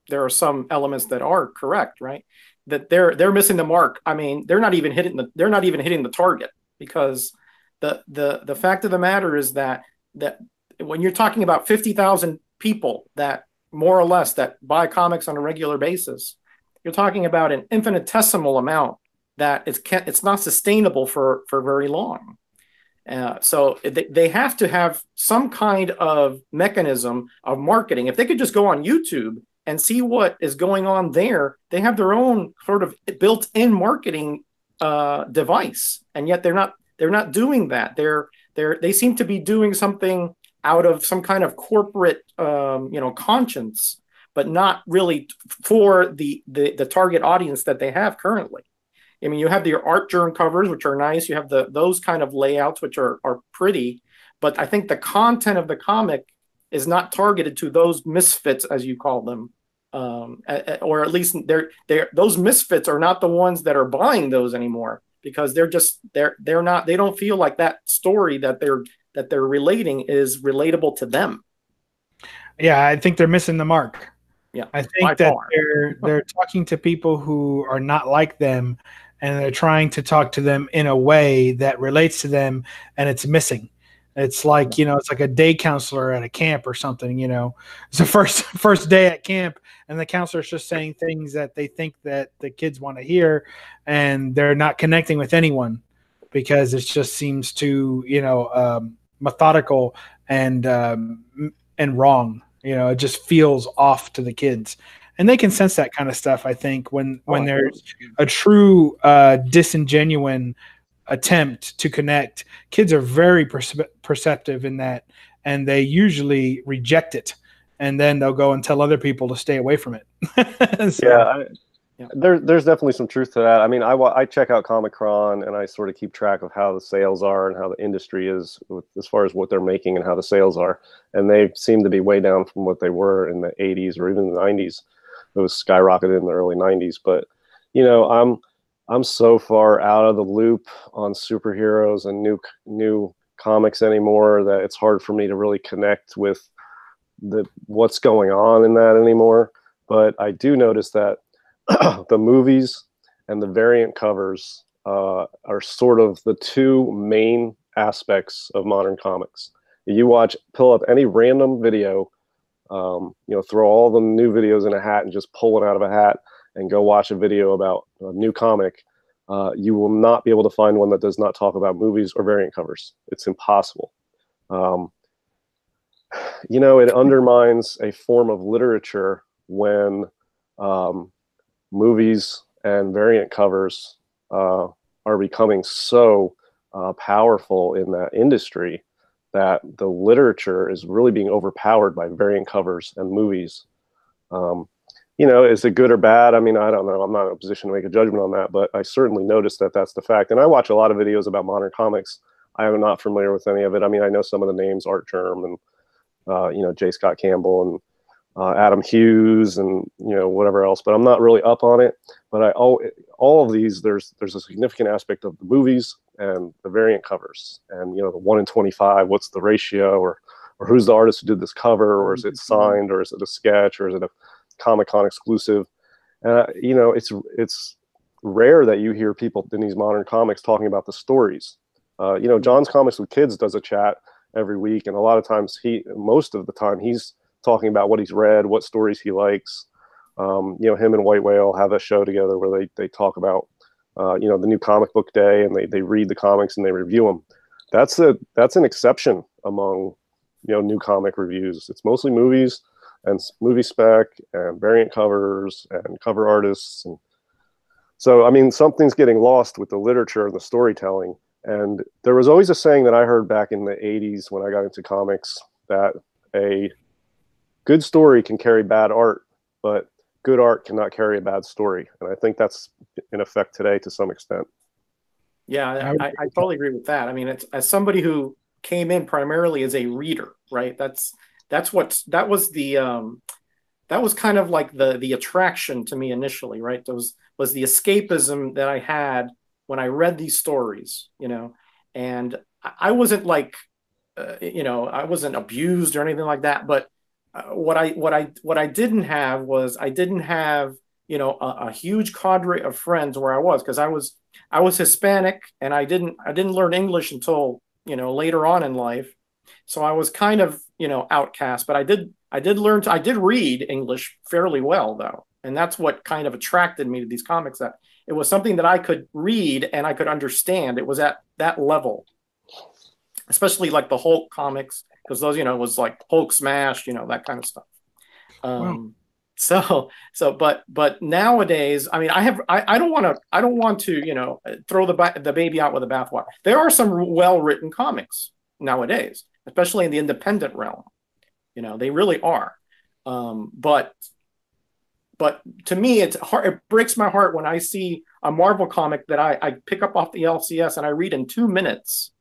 there are some elements that are correct, right? That they're missing the mark. I mean, they're not even hitting the target, because the fact of the matter is that when you're talking about 50,000 people that more or less that buy comics on a regular basis, you're talking about an infinitesimal amount that it's not sustainable for very long. So they have to have some kind of mechanism of marketing. If they could just go on YouTube and see what is going on there, they have their own sort of built-in marketing device, and yet they're not doing that. They seem to be doing something out of some kind of corporate conscience, but not really for the target audience that they have currently. I mean, you have your art journal covers, which are nice. You have those kind of layouts, which are pretty. But I think the content of the comic is not targeted to those misfits, as you call them, or at least those misfits are not the ones that are buying those anymore, because they don't feel like that story that they're relating is relatable to them. Yeah, I think they're missing the mark. Yeah, I think that they're talking to people who are not like them, and they're trying to talk to them in a way that relates to them, and it's missing. It's like, it's like a day counselor at a camp or something, It's the first day at camp, and the counselor's just saying things that they think that the kids want to hear, and they're not connecting with anyone because it just seems too, methodical and wrong. You know, it just feels off to the kids, and they can sense that kind of stuff. I think when there's a true disingenuine attempt to connect, kids are very perceptive in that, and they usually reject it, and then they'll go and tell other people to stay away from it. So, yeah, there's definitely some truth to that. I mean, I check out Comic-Con and I sort of keep track of how the sales are and how the industry is as far as what they're making and how the sales are, and they seem to be way down from what they were in the 80s or even the 90s. It was skyrocketed in the early 90s, but you know, I'm so far out of the loop on superheroes and new comics anymore that it's hard for me to really connect with what's going on in that anymore. But I do notice that the movies and the variant covers are sort of the two main aspects of modern comics. You pull up any random video, you know, throw all the new videos in a hat and just pull one out of a hat and go watch a video about a new comic. You will not be able to find one that does not talk about movies or variant covers. It's impossible. You know, it undermines a form of literature when movies and variant covers are becoming so powerful in that industry that the literature is really being overpowered by variant covers and movies. You know, is it good or bad? I mean, I don't know. I'm not in a position to make a judgment on that, but I certainly noticed that that's the fact. And I watch a lot of videos about modern comics. I am not familiar with any of it. I mean, I know some of the names, Art Germ and, you know, J. Scott Campbell and Adam Hughes and, you know, whatever else, but I'm not really up on it. But all of these, there's a significant aspect of the movies and the variant covers and, you know, the 1 in 25, what's the ratio, or who's the artist who did this cover, or is it signed, or is it a sketch, or is it a Comic-Con exclusive? You know, it's rare that you hear people in these modern comics talking about the stories. You know, John's Comics with Kids does a chat every week, and a lot of times most of the time he's talking about what he's read, what stories he likes. You know, him and White Whale have a show together where they talk about you know, the new comic book day, and they read the comics and they review them. That's an exception among, you know, new comic reviews. It's mostly movies and movie spec and variant covers and cover artists. And so, I mean, something's getting lost with the literature and the storytelling. And there was always a saying that I heard back in the 80s when I got into comics that a good story can carry bad art, but good art cannot carry a bad story. And I think that's in effect today to some extent. Yeah, I totally agree with that. I mean, it's, as somebody who came in primarily as a reader, right? That was kind of like the attraction to me initially, right? There was the escapism that I had when I read these stories, you know, and I wasn't like, you know, I wasn't abused or anything like that. But what I didn't have was, I didn't have, you know, a huge cadre of friends where I was, because I was Hispanic and I didn't learn English until, you know, later on in life. So I was kind of, you know, outcast, but I did read English fairly well though. And that's what kind of attracted me to these comics, that it was something that I could read and I could understand. It was at that level, especially like the Hulk comics, because those, you know, was like Hulk smash, you know, that kind of stuff. Wow. But nowadays, I mean, I don't want to, you know, throw the baby out with the bathwater. There are some well-written comics nowadays, especially in the independent realm. You know, they really are. But to me, it's hard. It breaks my heart when I see a Marvel comic that I pick up off the LCS and I read in 2 minutes,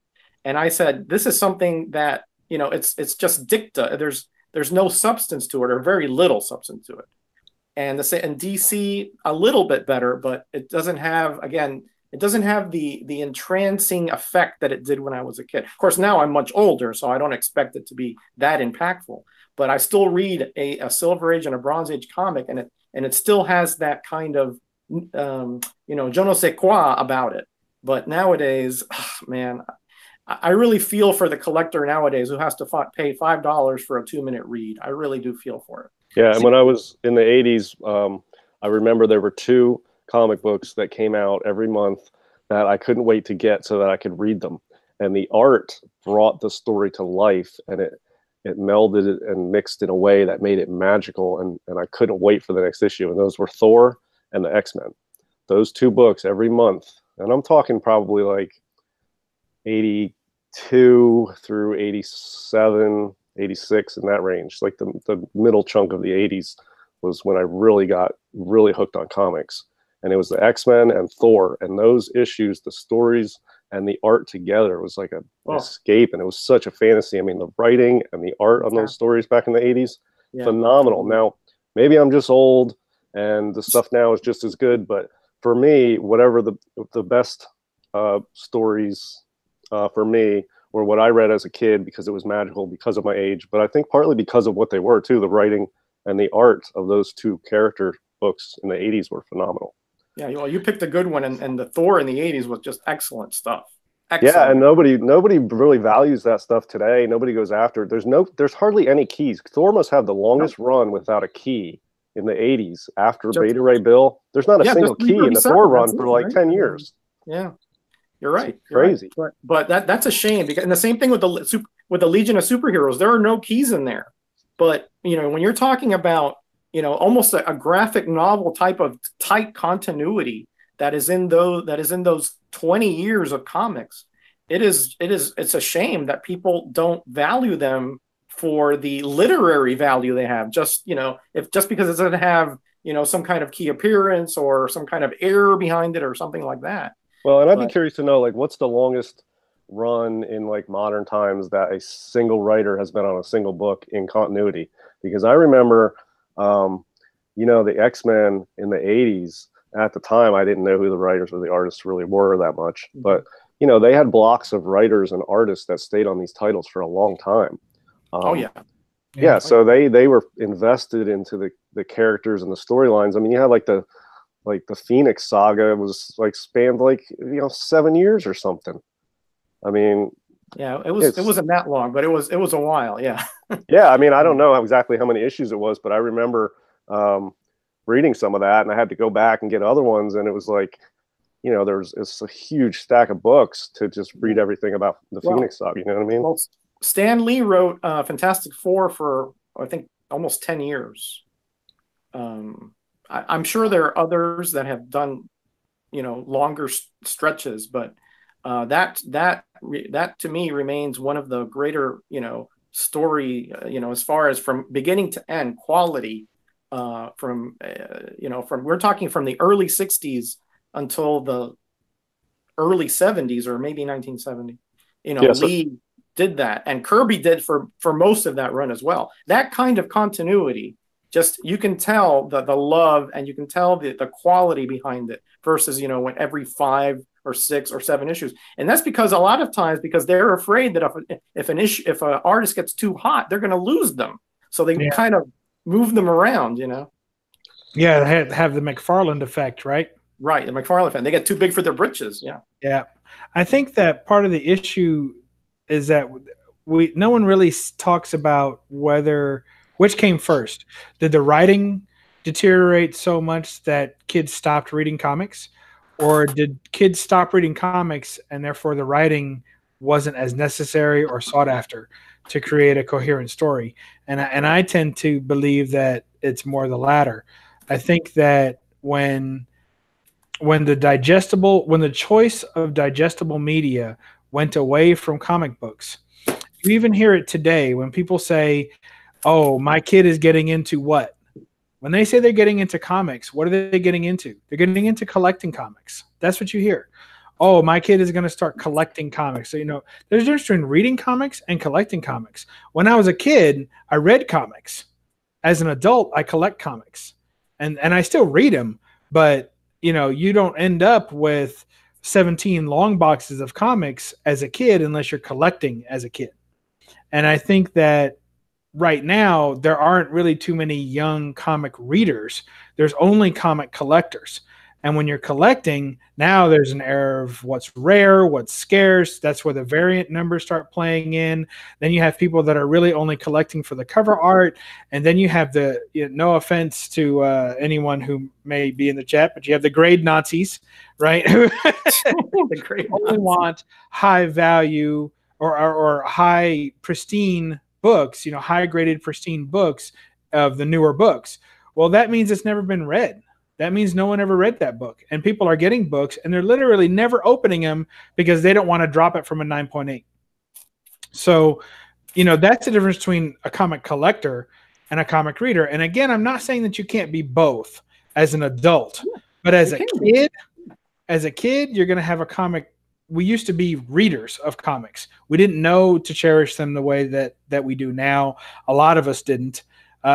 and I said, this is something that, you know, it's just dicta. There's no substance to it, or very little substance to it. And DC a little bit better, but it doesn't have, again, it doesn't have the entrancing effect that it did when I was a kid. Of course, now I'm much older, so I don't expect it to be that impactful. But I still read a Silver Age and a Bronze Age comic, and it still has that kind of, you know, je ne sais quoi about it. But nowadays, man, I really feel for the collector nowadays who has to pay $5 for a 2-minute read. I really do feel for it. Yeah, and when I was in the 80s, I remember there were 2 comic books that came out every month that I couldn't wait to get so that I could read them. and the art brought the story to life, and it melded it and mixed in a way that made it magical, and I couldn't wait for the next issue. And those were Thor and the X-Men. Those two books every month, and I'm talking probably like 82 through 87, 86, in that range. Like the middle chunk of the 80s was when I really got hooked on comics. And it was the X-Men and Thor, and those issues, the stories and the art together was like an escape, and it was such a fantasy. I mean, the writing and the art on those stories back in the 80s, phenomenal. Now, maybe I'm just old and the stuff now is just as good, but for me, whatever the best stories for me were what I read as a kid, because it was magical because of my age, but I think partly because of what they were too. The writing and the art of those two character books in the 80s were phenomenal. Yeah, well, you picked a good one, and the Thor in the 80s was just excellent stuff. Excellent. Yeah, and nobody really values that stuff today. Nobody goes after it. There's hardly any keys. Thor must have the longest run without a key in the 80s after Beta Ray Bill. There's not a single key in the Thor run for like 10 years. Yeah, you're right. It's crazy. Right. But that's a shame, because, and the same thing with the Legion of Superheroes. There are no keys in there. But when you're talking about almost a graphic novel type of tight continuity that is in those 20 years of comics, it's a shame that people don't value them for the literary value they have. Just because it doesn't have some kind of key appearance or some kind of error behind it or something like that. Well, and I'd be curious to know, like, what's the longest run in like modern times that a single writer has been on a single book in continuity? Because I remember the X-Men in the 80s, at the time, I didn't know who the writers or the artists really were that much. But, they had blocks of writers and artists that stayed on these titles for a long time. Yeah. So they were invested into the characters and the storylines. I mean, you had like the Phoenix saga was like spanned like, 7 years or something. I mean, yeah, it wasn't that long, but it was a while. Yeah. Yeah. I mean, I don't know exactly how many issues it was, but I remember reading some of that, and I had to go back and get other ones. And it was like, it's a huge stack of books to just read everything about the Phoenix saga. You know what I mean? Well, Stan Lee wrote Fantastic Four for, I think, almost 10 years. I'm sure there are others that have done, longer stretches, but that to me remains one of the greater, story, as far as from beginning to end quality, from we're talking from the early 60s until the early 70s, or maybe 1970. Lee did that, and Kirby did for most of that run as well. That kind of continuity, just you can tell the love, and you can tell the quality behind it versus when every 5 or 6 or 7 issues. And that's because a lot of times, because they're afraid that if an artist gets too hot, they're going to lose them, so they kind of move them around. Yeah, they have the McFarlane effect, right? Right, the McFarlane effect. They get too big for their britches. Yeah. I think that part of the issue is that no one really talks about which came first. Did the writing deteriorate so much that kids stopped reading comics, or did kids stop reading comics and therefore the writing wasn't as necessary or sought after to create a coherent story? And I tend to believe that it's more the latter. I think that when the choice of digestible media went away from comic books, you even hear it today when people say, "Oh, my kid is getting into what?" When they say they're getting into comics, what are they getting into? They're getting into collecting comics. That's what you hear. Oh, my kid is going to start collecting comics. So, there's a difference between reading comics and collecting comics. When I was a kid, I read comics. As an adult, I collect comics. And I still read them, but, you don't end up with 17 long boxes of comics as a kid unless you're collecting as a kid. And I think that right now, there aren't really too many young comic readers. There's only comic collectors. And when you're collecting, now there's an era of what's rare, what's scarce. That's where the variant numbers start playing in. Then you have people that are really only collecting for the cover art. And then you have the, no offense to anyone who may be in the chat, but you have the grade Nazis, right? The grade only want high value or high pristine books, high graded pristine books of the newer books. Well, that means it's never been read. That means no one ever read that book. And people are getting books and they're literally never opening them because they don't want to drop it from a 9.8. So, that's the difference between a comic collector and a comic reader. And again, I'm not saying that you can't be both as an adult, but as a kid, you're going to have a comic. We used to be readers of comics. We didn't know to cherish them the way that we do now. A lot of us didn't.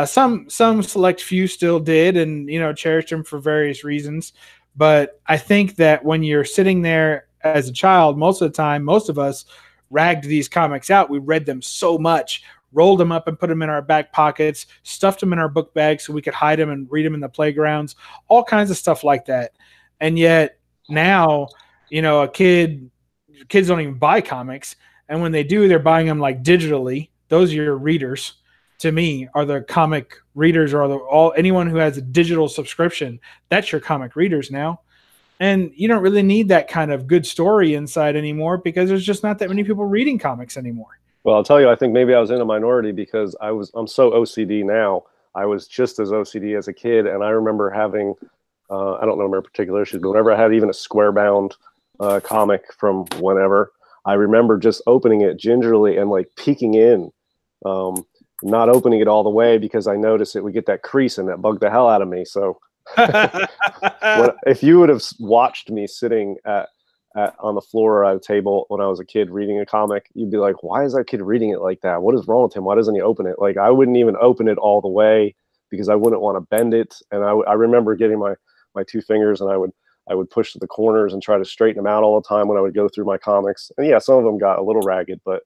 Some select few still did, and cherished them for various reasons. But I think that when you're sitting there as a child, most of the time, most of us ragged these comics out. We read them so much, rolled them up and put them in our back pockets, stuffed them in our book bags so we could hide them and read them in the playgrounds, all kinds of stuff like that. And yet now, kids don't even buy comics, and when they do, they're buying them like digitally. Those are your readers. To me, are the comic readers, or anyone who has a digital subscription. That's your comic readers now. And you don't really need that kind of good story inside anymore because there's just not that many people reading comics anymore. Well, I'll tell you, I think maybe I was in a minority because I'm so OCD now. I was just as OCD as a kid, and I remember having, I don't remember particular issues, but whenever I had even a square bound comic from whenever, I remember just opening it gingerly and like peeking in. Not opening it all the way because I noticed it would get that crease and that bugged the hell out of me. So if you would have watched me sitting on the floor at a table when I was a kid reading a comic, you'd be like, why is that kid reading it like that? What is wrong with him? Why doesn't he open it? Like, I wouldn't even open it all the way because I wouldn't want to bend it. And I remember getting my two fingers and I would push to the corners and try to straighten them out all the time when I would go through my comics. And yeah, some of them got a little ragged, but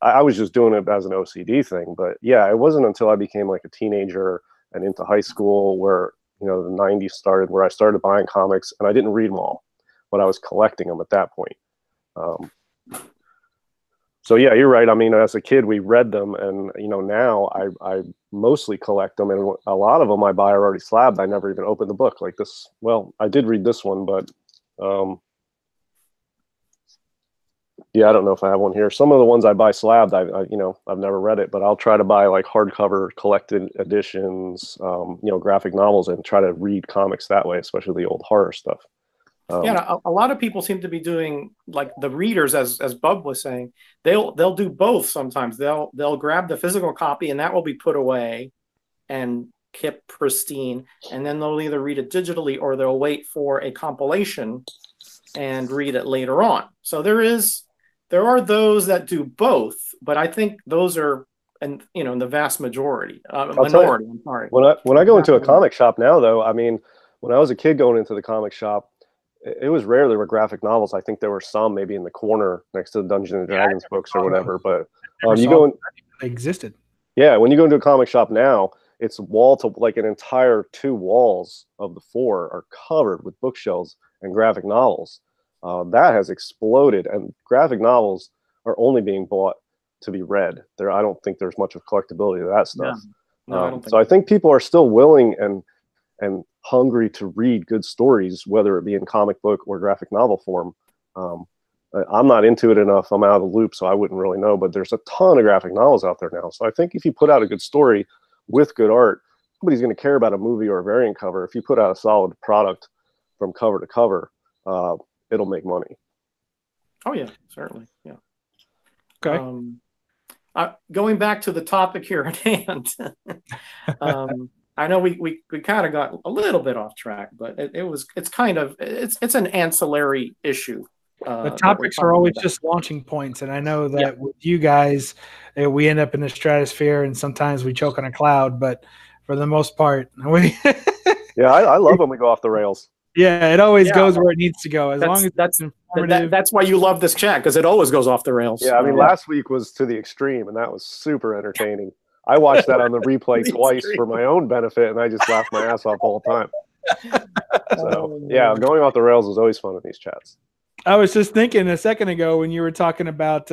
I was just doing it as an OCD thing. But yeah, it wasn't until I became like a teenager and into high school where, the 90s started, where I started buying comics, and I didn't read them all, but I was collecting them at that point. So yeah, you're right. I mean, as a kid, we read them, and now I mostly collect them, and a lot of them I buy are already slabbed. I never even opened the book like this. Well, I did read this one, but yeah, I don't know if I have one here. Some of the ones I buy slabbed, I've never read it, but I'll try to buy like hardcover collected editions, graphic novels, and try to read comics that way, especially the old horror stuff. A lot of people seem to be doing like the readers, as Bub was saying. They'll do both sometimes. They'll grab the physical copy and that will be put away and kept pristine, and then they'll either read it digitally or they'll wait for a compilation and read it later on. So there are those that do both, but I think those are, in the vast majority, minority. I'm sorry. When I go into a comic shop now, though, I mean, when I was a kid going into the comic shop, it was rare there were graphic novels. I think there were some maybe in the corner next to the Dungeons and Dragons books or whatever. But they existed. Yeah, when you go into a comic shop now, it's wall to like an entire 2 walls of the 4 are covered with bookshelves and graphic novels. That has exploded, and graphic novels are only being bought to be read. I don't think there's much of collectability to that stuff. No, I don't think so. I think people are still willing and hungry to read good stories, whether it be in comic book or graphic novel form. I'm not into it enough. I'm out of the loop, so I wouldn't really know. But there's a ton of graphic novels out there now. So I think if you put out a good story with good art, nobody's going to care about a movie or a variant cover. If you put out a solid product from cover to cover, it'll make money. Oh yeah, certainly. Yeah. Okay. Going back to the topic here at hand, I know we kind of got a little bit off track, but it's an ancillary issue. The topics are always just launching points, and I know that with you guys, we end up in the stratosphere, and sometimes we choke on a cloud. But for the most part, we. Yeah, I love when we go off the rails. Yeah, it always goes where it needs to go. As long as that's informative. That's why you love this chat, because it always goes off the rails. Yeah, I mean, last week was to the extreme, and that was super entertaining. I watched that on the replay twice for my own benefit, and I just laughed my ass off all the time. So yeah, going off the rails is always fun in these chats. I was just thinking a second ago when you were talking about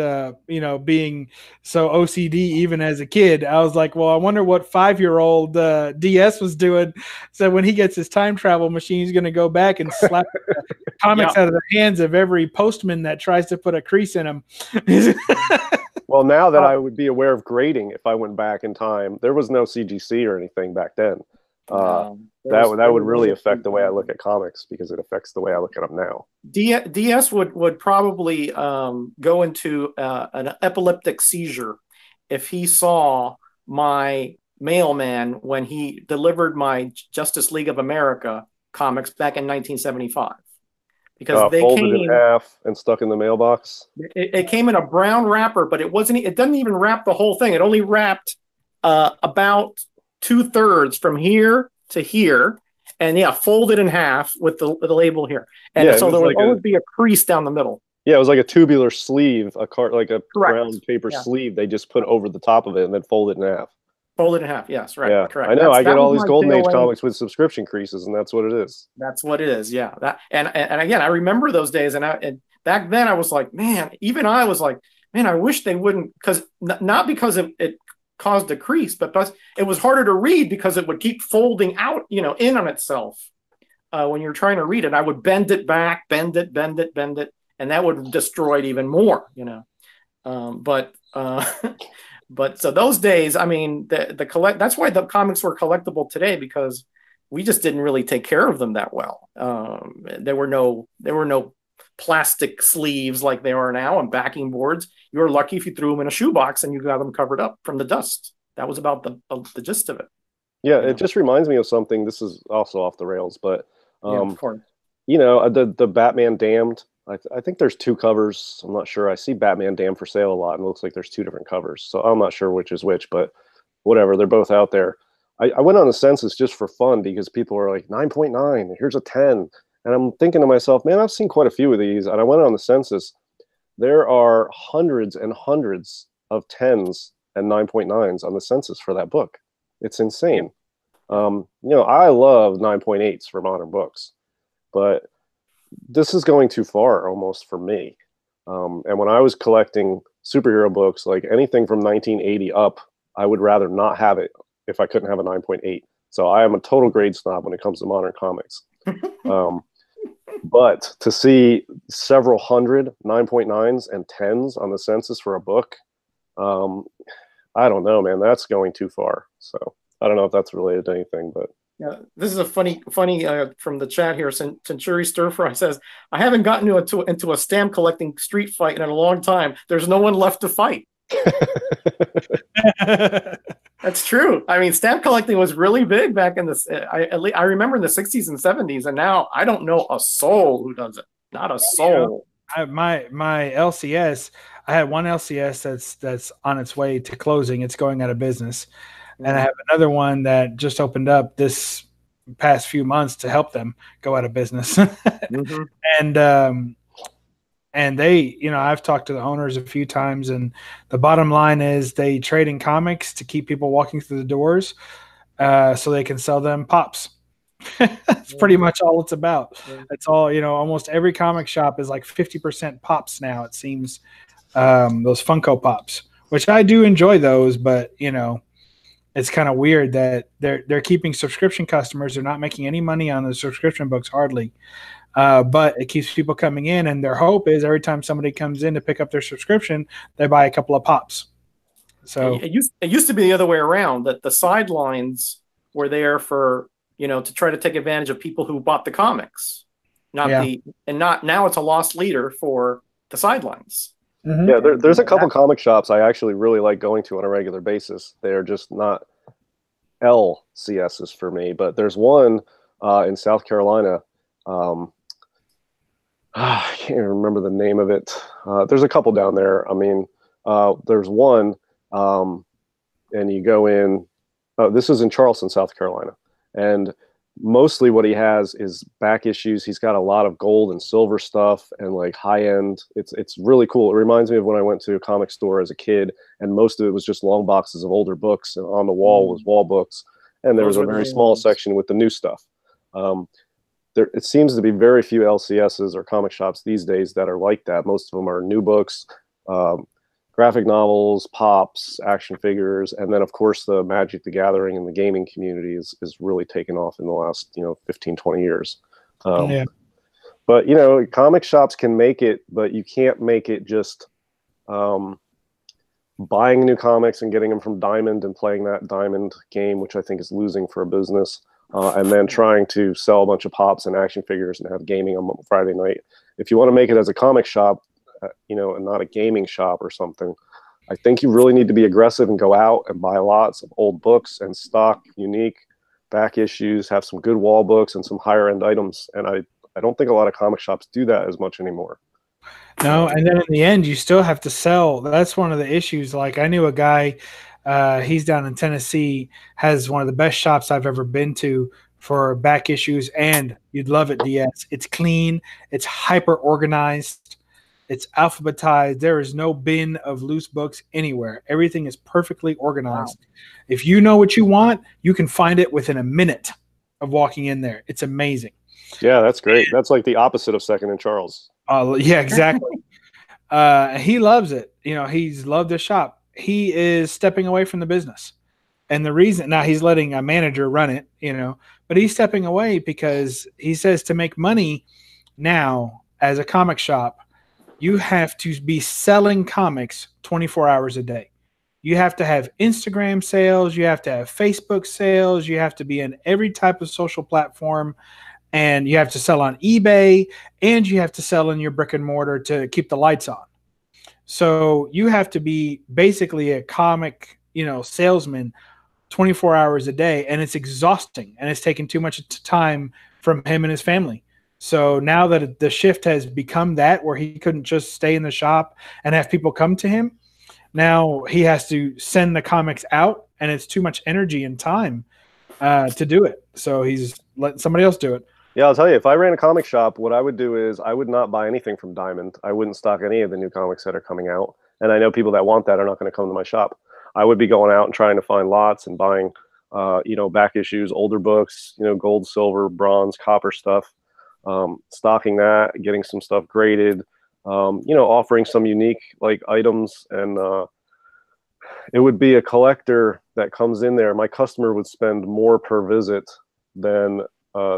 being so OCD even as a kid. I was like, well, I wonder what 5-year-old DS was doing. So when he gets his time travel machine, he's going to go back and slap comics out of the hands of every postman that tries to put a crease in them. Well, now that I would be aware of grading if I went back in time, there was no CGC or anything back then. That would really affect the way I look at comics, because it affects the way I look at them now. DS would probably go into an epileptic seizure if he saw my mailman when he delivered my Justice League of America comics back in 1975. Because they folded came in half and stuck in the mailbox. It came in a brown wrapper, but it doesn't even wrap the whole thing. It only wrapped about 2/3 from here to here, and folded in half with the label here. And so there would always be a crease down the middle. Yeah, it was like a tubular sleeve, like a brown paper sleeve they just put over the top of it and then fold it in half. Fold it in half, yes, right. Yeah, correct. I know. I get all these Golden Age comics with subscription creases, and that's what it is. That's what it is, yeah. And again, I remember those days, and back then I was like, man, even I was like, man, I wish they wouldn't, because not because it caused a crease, but it was harder to read because it would keep folding out, in on itself when you're trying to read it. I would bend it back, bend it, and that would destroy it even more, But so those days, I mean, that's why the comics were collectible today, because we just didn't really take care of them that well. There were no plastic sleeves like they are now, and backing boards. You were lucky if you threw them in a shoebox and you got them covered up from the dust. That was about the gist of it. Yeah, it just reminds me of something. This is also off the rails, but of course. The Batman Damned. I think there's 2 covers. I'm not sure. I see Batman Damned for sale a lot, and it looks like there's 2 different covers. So I'm not sure which is which, but whatever. They're both out there. I went on the census just for fun because people were like 9.9. Here's a 10, and I'm thinking to myself, man, I've seen quite a few of these. And I went on the census. There are hundreds and hundreds of 10s and 9.9s on the census for that book. It's insane. I love 9.8s for modern books, but this is going too far almost for me. And when I was collecting superhero books, like anything from 1980 up, I would rather not have it if I couldn't have a 9.8. So I am a total grade snob when it comes to modern comics. But to see several hundred 9.9s and 10s on the census for a book, I don't know, man, that's going too far. So I don't know if that's related to anything, but yeah, this is a funny from the chat here. Century Stir Fry says, I haven't gotten into a stamp collecting street fight in a long time. There's no one left to fight. That's true. I mean, stamp collecting was really big back in this. I remember in the 60s and 70s, and now I don't know a soul who does it. Not a soul. My LCS, I had one LCS that's on its way to closing. It's going out of business. And I have another one that just opened up this past few months to help them go out of business. And they, I've talked to the owners a few times, and the bottom line is they trade in comics to keep people walking through the doors so they can sell them pops. That's pretty much all it's about. It's all, almost every comic shop is like 50% pops now, it seems. Those Funko Pops, which I do enjoy those, but, it's kind of weird that they're keeping subscription customers. They're not making any money on the subscription books, hardly. But it keeps people coming in, and their hope is every time somebody comes in to pick up their subscription, they buy a couple of pops. So it used to be the other way around, that the sidelines were there for, to try to take advantage of people who bought the comics. Now it's a lost leader for the sidelines. Yeah, there's a couple comic shops I actually really like going to on a regular basis. They're just not LCSs for me, but there's one in South Carolina. I can't even remember the name of it. There's a couple down there. I mean, there's one, and you go in. This is in Charleston, South Carolina, and mostly what he has is back issues. He's got a lot of gold and silver stuff and like high end. It's really cool. It reminds me of when I went to a comic store as a kid, and most of it was just long boxes of older books, and on the wall was wall books, and there was a very small section with the new stuff. It seems to be very few LCSs or comic shops these days that are like that. Most of them are new books, graphic novels, pops, action figures, and then of course the Magic the Gathering and the gaming community is really taken off in the last 15, 20 years. Yeah. But comic shops can make it, but you can't make it just buying new comics and getting them from Diamond and playing that Diamond game, which I think is losing for a business. And then trying to sell a bunch of pops and action figures and have gaming on Friday night. If you want to make it as a comic shop, and not a gaming shop or something, I think you really need to be aggressive and go out and buy lots of old books and stock unique back issues, have some good wall books and some higher end items. And I don't think a lot of comic shops do that as much anymore. No, and then in the end, you still have to sell. That's one of the issues. Like I knew a guy, he's down in Tennessee, has one of the best shops I've ever been to for back issues, and you'd love it, DS. It's clean, it's hyper organized, it's alphabetized. There is no bin of loose books anywhere. Everything is perfectly organized. Wow. If you know what you want, you can find it within a minute of walking in there. It's amazing. Yeah, that's great. That's like the opposite of Second and Charles. Yeah, exactly. He loves it. He's loved the shop. He is stepping away from the business. And the reason now he's letting a manager run it, but he's stepping away because he says to make money now as a comic shop, you have to be selling comics 24 hours a day. You have to have Instagram sales. You have to have Facebook sales. You have to be in every type of social platform. And you have to sell on eBay, and you have to sell in your brick and mortar to keep the lights on. So you have to be basically a comic, salesman 24 hours a day, and it's exhausting, and it's taking too much time from him and his family. So now that the shift has become that where he couldn't just stay in the shop and have people come to him, now he has to send the comics out, and it's too much energy and time to do it. So he's letting somebody else do it. Yeah, I'll tell you, if I ran a comic shop, what I would do is I would not buy anything from Diamond. I wouldn't stock any of the new comics that are coming out. And I know people that want that are not going to come to my shop. I would be going out and trying to find lots and buying, back issues, older books, gold, silver, bronze, copper stuff, stocking that, getting some stuff graded, offering some unique items. And it would be a collector that comes in there. My customer would spend more per visit than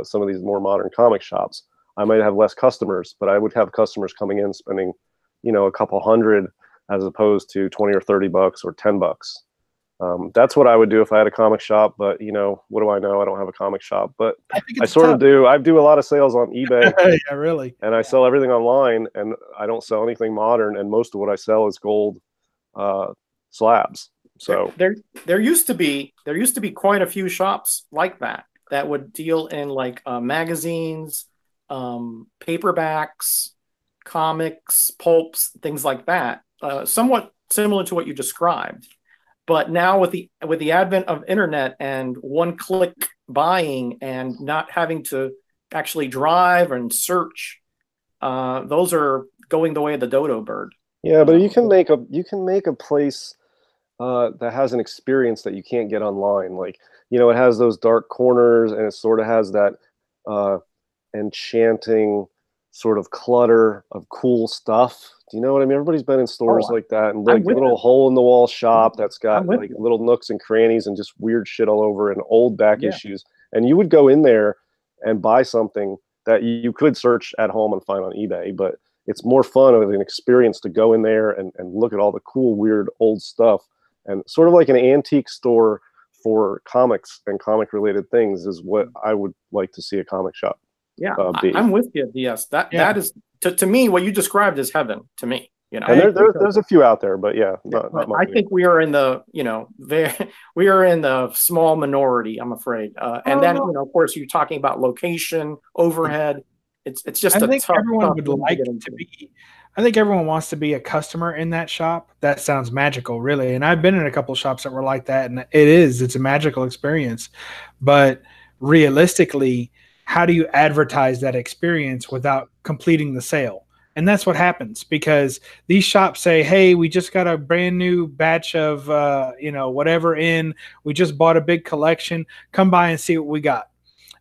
some of these more modern comic shops. I might have less customers, but I would have customers coming in spending, a couple hundred as opposed to 20 or 30 bucks or 10 bucks. That's what I would do if I had a comic shop. But what do I know? I don't have a comic shop, but I sort of do. I do a lot of sales on eBay. Yeah, really. And I sell everything online, and I don't sell anything modern. And most of what I sell is gold slabs. So there used to be quite a few shops like that would deal in magazines, paperbacks, comics, pulps, things like that. Somewhat similar to what you described. But now with the advent of internet and one-click buying and not having to actually drive and search, those are going the way of the dodo bird. Yeah, but you can make a place that has an experience that you can't get online. It has those dark corners, and it sort of has that enchanting sort of clutter of cool stuff. Do you know what I mean? Everybody's been in stores like that, and a little hole in the wall shop that's got little nooks and crannies and just weird shit all over and old back issues. And you would go in there and buy something that you could search at home and find on eBay, but it's more fun of an experience to go in there and look at all the cool, weird old stuff. And sort of like an antique store for comics and comic related things is what I would like to see a comic shop. Yeah, I'm with you. Yes, that is to me what you described as heaven to me. And there's a few out there, but not I think we are in the we are in the small minority, I'm afraid. And then of course you're talking about location, overhead. It's just I think everyone would like to be. I think everyone wants to be a customer in that shop. That sounds magical, really. And I've been in a couple of shops that were like that, and it's a magical experience. But realistically, how do you advertise that experience without completing the sale? And that's what happens, because these shops say, hey, we just got a brand new batch of, whatever in. We just bought a big collection. Come by and see what we got.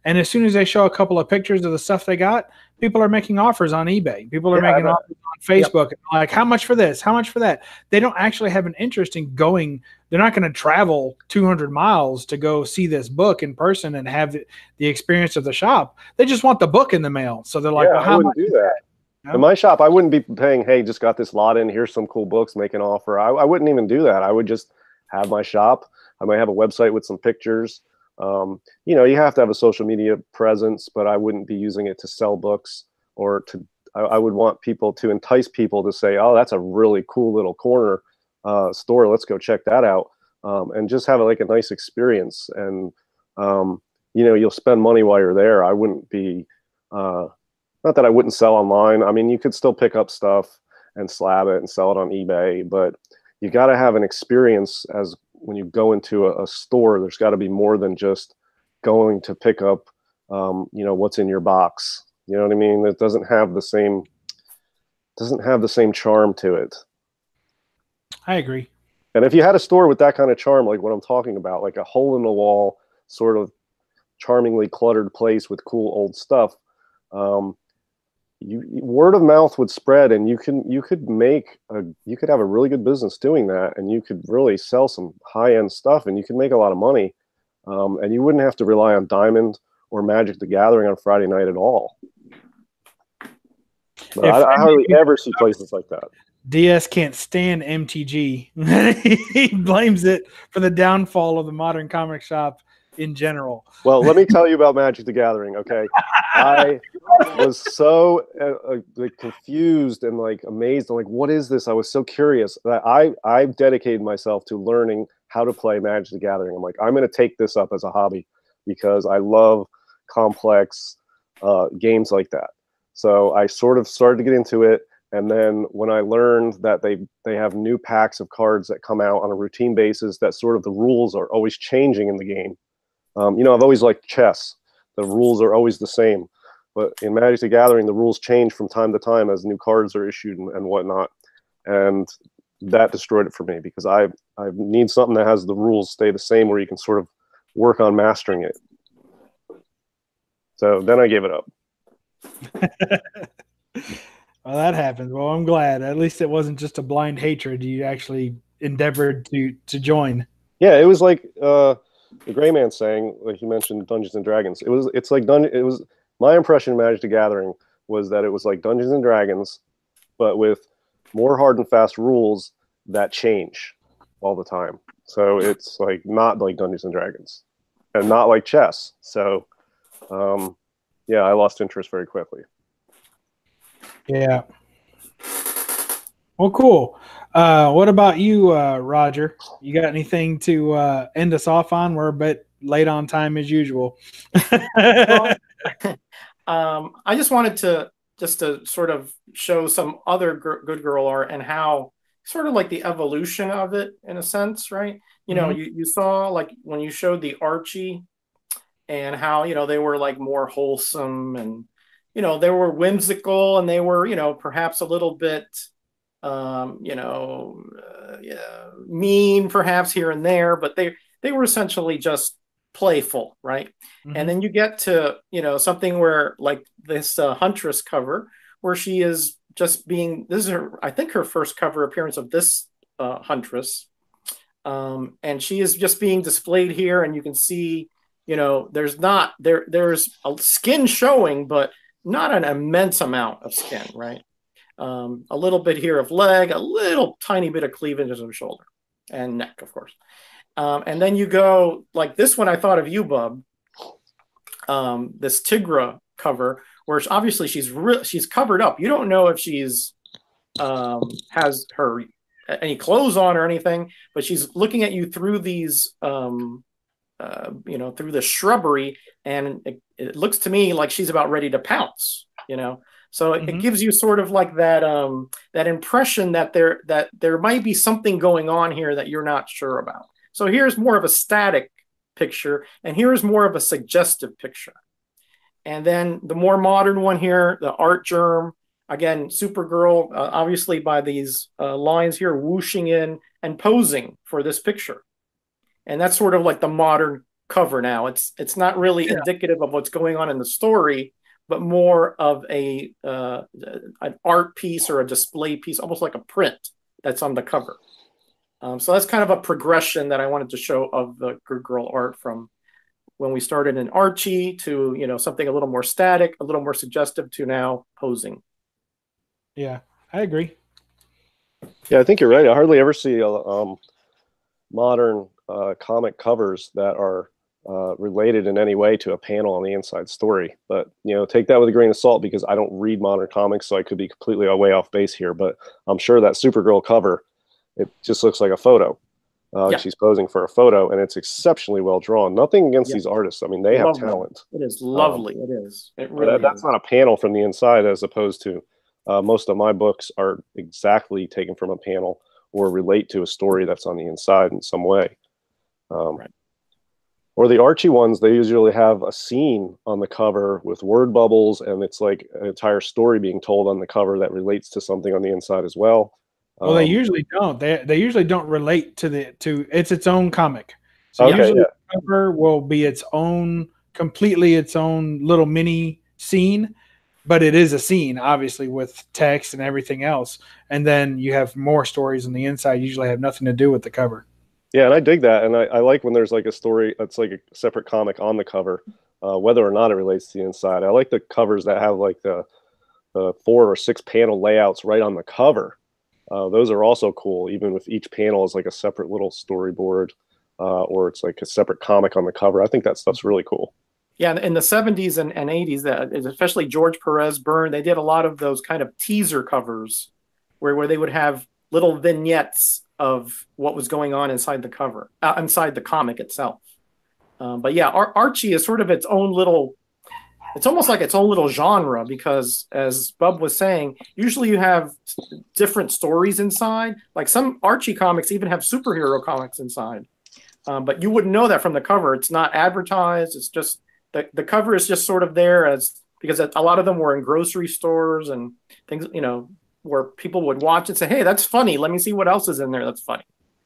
And as soon as they show a couple of pictures of the stuff they got, people are making offers on eBay. People are making offers on Facebook. Yep. Like, how much for this? How much for that? They don't actually have an interest in going. They're not going to travel 200 miles to go see this book in person and have the experience of the shop. They just want the book in the mail. So they're like, well, how much do that? In my shop, I wouldn't be paying, hey, just got this lot in, here's some cool books, make an offer. I wouldn't even do that. I would just have my shop. I might have a website with some pictures. You know, you have to have a social media presence, but I wouldn't be using it to sell books or to, I would want people to entice people to say, oh, that's a really cool little corner store. Let's go check that out. And just have like a nice experience. And, you know, you'll spend money while you're there. I wouldn't be, not that I wouldn't sell online. I mean, you could still pick up stuff and slab it and sell it on eBay, but you got to have an experience as when you go into a store. There's got to be more than just going to pick up, you know, what's in your box. You know what I mean? It doesn't have the same charm to it. I agree. And if you had a store with that kind of charm, like what I'm talking about, like a hole in the wall, sort of charmingly cluttered place with cool old stuff, word of mouth would spread, and you could have a really good business doing that, and you could really sell some high-end stuff, and you could make a lot of money, and you wouldn't have to rely on Diamond or Magic the Gathering on Friday night at all. But I hardly ever see places like that. DS can't stand MTG. He blames it for the downfall of the modern comic shop in general. Well, let me tell you about Magic the Gathering, okay? I was so like confused and like amazed. I'm like, what is this? I was so curious that I've dedicated myself to learning how to play Magic the Gathering. I'm like, I'm going to take this up as a hobby because I love complex games like that. So I sort of started to get into it. And then when I learned that they have new packs of cards that come out on a routine basis, that sort of the rules are always changing in the game. You know, I've always liked chess. The rules are always the same. But in Magic the Gathering, the rules change from time to time as new cards are issued and whatnot. And that destroyed it for me because I need something that has the rules stay the same where you can sort of work on mastering it. So then I gave it up. Well, that happens. Well, I'm glad. At least it wasn't just a blind hatred. You actually endeavored to join. Yeah, it was like the Gray Man saying, like you mentioned, Dungeons and Dragons. It was my impression of Magic the Gathering was that it was like Dungeons and Dragons, but with more hard and fast rules that change all the time. So it's like not like Dungeons and Dragons, and not like chess. So, yeah, I lost interest very quickly. Yeah. Well, cool. What about you, Roger? You got anything to end us off on? We're a bit late on time as usual. Well, I just wanted to sort of show some other good girl art and how sort of like the evolution of it in a sense, right? You know, you saw like when you showed the Archie and how, you know, they were like more wholesome and, you know, they were whimsical and they were, you know, perhaps a little bit, you know, mean perhaps here and there, but they were essentially just playful, right? And then you get to, you know, something where like this Huntress cover where she is just being, this is her, I think her first cover appearance of this Huntress. And she is just being displayed here and you can see, you know, there's a skin showing, but not an immense amount of skin, right? A little bit here of leg, a little tiny bit of cleavage of the shoulder and neck, of course. And then you go like this one. I thought of you, Bub. This Tigra cover, where obviously she's covered up. You don't know if she's has her any clothes on or anything, but she's looking at you through these, you know, through the shrubbery, and it looks to me like she's about ready to pounce. You know. So it gives you sort of like that that impression that there might be something going on here that you're not sure about. So here's more of a static picture, and here's more of a suggestive picture. And then the more modern one here, the Art Germ, again, Supergirl, obviously by these lines here, whooshing in and posing for this picture. And that's sort of like the modern cover now. It's not really indicative of what's going on in the story, but more of an art piece or a display piece, almost like a print that's on the cover. So that's kind of a progression that I wanted to show of the Good Girl art from when we started in Archie to, you know, something a little more static, a little more suggestive, to now posing. Yeah, I agree. Yeah, I think you're right. I hardly ever see modern comic covers that are related in any way to a panel on the inside story. But, you know, take that with a grain of salt, because I don't read modern comics, so I could be completely way off base here. But I'm sure that Supergirl cover, it just looks like a photo. She's posing for a photo, and it's exceptionally well drawn. Nothing against these artists. I mean, they have talent. It is lovely. It is. It really that's not a panel from the inside, as opposed to most of my books are exactly taken from a panel or relate to a story that's on the inside in some way. Or the Archie ones, they usually have a scene on the cover with word bubbles, and it's like an entire story being told on the cover that relates to something on the inside as well. Well, they usually don't. They usually don't relate to it's its own comic. So usually the cover will be its own, completely its own little mini scene, but it is a scene, obviously, with text and everything else. And then you have more stories on the inside, usually have nothing to do with the cover. Yeah, and I dig that. And I like when there's like a story that's like a separate comic on the cover, whether or not it relates to the inside. I like the covers that have like the 4 or 6 panel layouts right on the cover. Those are also cool, even if each panel is like a separate little storyboard, or it's like a separate comic on the cover. I think that stuff's really cool. Yeah, in the 70s and 80s, especially George Perez, Byrne, they did a lot of those kind of teaser covers where they would have little vignettes of what was going on inside the cover, inside the comic itself. But yeah, Archie is sort of its own little, it's almost like its own little genre, because as Bub was saying, usually you have different stories inside. Like some Archie comics even have superhero comics inside. But you wouldn't know that from the cover. It's not advertised. It's just, the cover is just sort of there because a lot of them were in grocery stores and things, you know, where people would watch and say, hey, that's funny. Let me see what else is in there that's funny.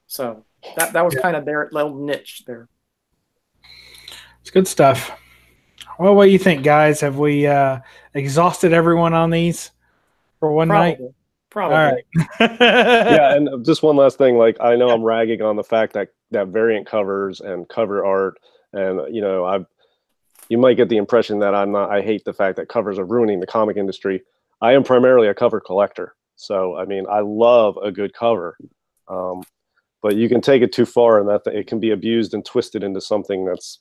So that was kind of their little niche there. It's good stuff. Well, what do you think, guys? Have we exhausted everyone on these for one night? Probably. All right. Yeah, and just one last thing. Like, I know I'm ragging on the fact that variant covers and cover art, and you know, you might get the impression that I hate the fact that covers are ruining the comic industry. I am primarily a cover collector, so I mean, I love a good cover, but you can take it too far, and that it can be abused and twisted into something that's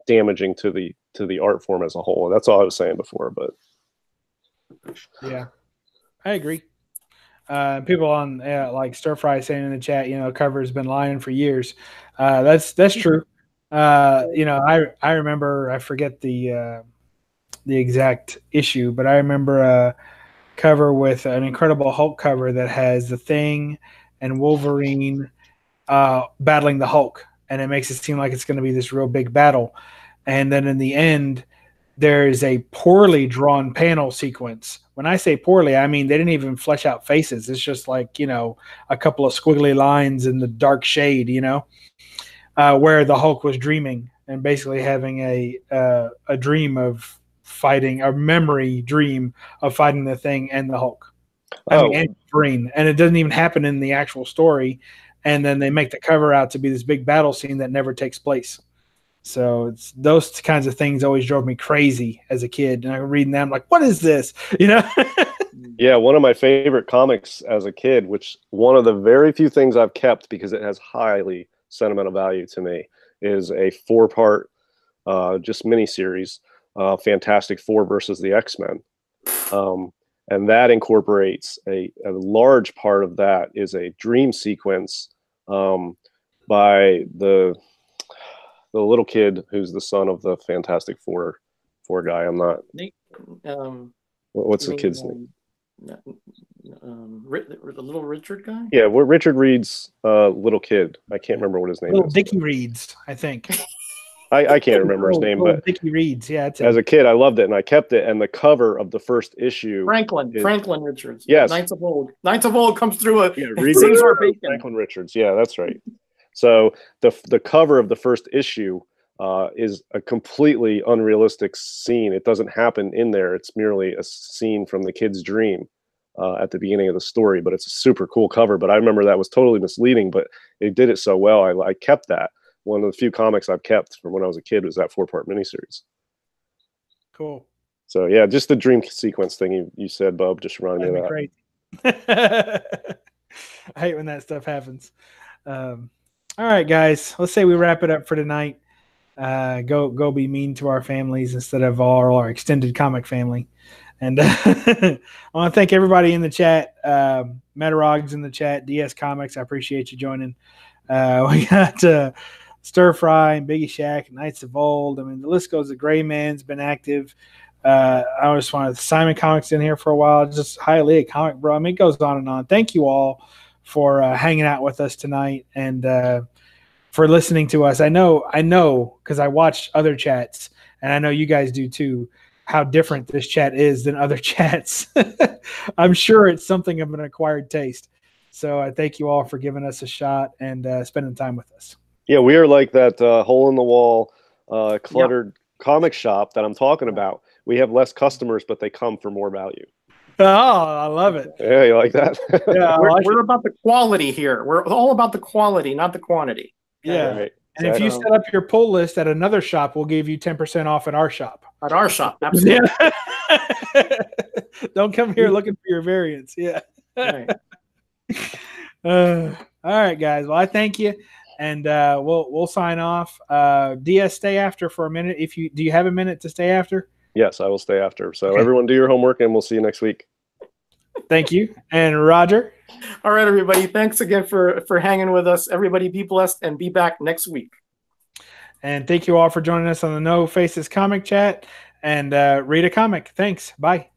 damaging to the art form as a whole. That's all I was saying before, but yeah, I agree. People on like Stir Fry saying in the chat, you know, cover has been lying for years. That's true. You know, I remember, I forget the exact issue, but I remember a cover with an Incredible Hulk cover that has the Thing and Wolverine battling the Hulk, and it makes it seem like it's going to be this real big battle. And then in the end, there's a poorly drawn panel sequence. When I say poorly, I mean they didn't even flesh out faces. It's just like, you know, a couple of squiggly lines in the dark shade, you know, where the Hulk was dreaming and basically having a dream of fighting, a memory dream of fighting the Thing and the Hulk. I mean, and Wolverine. And it doesn't even happen in the actual story. And then they make the cover out to be this big battle scene that never takes place. So it's those kinds of things always drove me crazy as a kid. And I'm reading them like, what is this? You know? Yeah, one of my favorite comics as a kid, which one of the very few things I've kept because it has highly sentimental value to me, is a 4-part just miniseries, Fantastic Four versus the X-Men. And that incorporates a large part of that is a dream sequence by the little kid who's the son of the Fantastic Four guy. I'm not. What's the kid's name? The little Richard guy. Yeah, Richard Reed's little kid. I can't remember what his name is. Dickie Reeds, I think. I can't remember his name, but Dickie Reeds. Yeah, as a kid, I loved it and I kept it. And the cover of the first issue, Franklin Richards. Yes, Knights of Old comes through Franklin Richards. Yeah, that's right. So the cover of the first issue is a completely unrealistic scene. It doesn't happen in there. It's merely a scene from the kid's dream at the beginning of the story, but it's a super cool cover. But I remember that was totally misleading, but it did it so well. I kept that. One of the few comics I've kept from when I was a kid was that 4-part miniseries. Cool. So yeah, just the dream sequence thing you said, Bub, just reminded me of that. Great. I hate when that stuff happens. All right, guys, let's say we wrap it up for tonight. Go be mean to our families instead of our extended comic family. And I want to thank everybody in the chat. Metarog's in the chat. DS Comics, I appreciate you joining. We got Stir Fry and Biggie Shack, Knights of Old. I mean, the list goes. The Gray Man's been active. I just wanted Simon Comics in here for a while. Just highly a comic, bro. I mean, it goes on and on. Thank you all for hanging out with us tonight and for listening to us. I know, because I watched other chats, and I know you guys do too, how different this chat is than other chats. I'm sure it's something of an acquired taste. So I thank you all for giving us a shot and spending time with us. Yeah, we are like that hole-in-the-wall cluttered comic shop that I'm talking about. We have less customers, but they come for more value. Oh, I love it. Yeah, you like that? Yeah, we're about the quality here. We're all about the quality, not the quantity. Yeah. Right. And if you set up your pull list at another shop, we'll give you 10% off at our shop. At our shop, absolutely. Yeah. Don't come here looking for your variants. Yeah. Right. All right, guys. Well, I thank you, and we'll sign off. DS, stay after for a minute. Do you have a minute to stay after? Yes, I will stay after. So okay. Everyone do your homework, and we'll see you next week. Thank you. And Roger? All right, everybody. Thanks again for hanging with us. Everybody be blessed and be back next week. And thank you all for joining us on the No Faces Comic Chat. And read a comic. Thanks. Bye.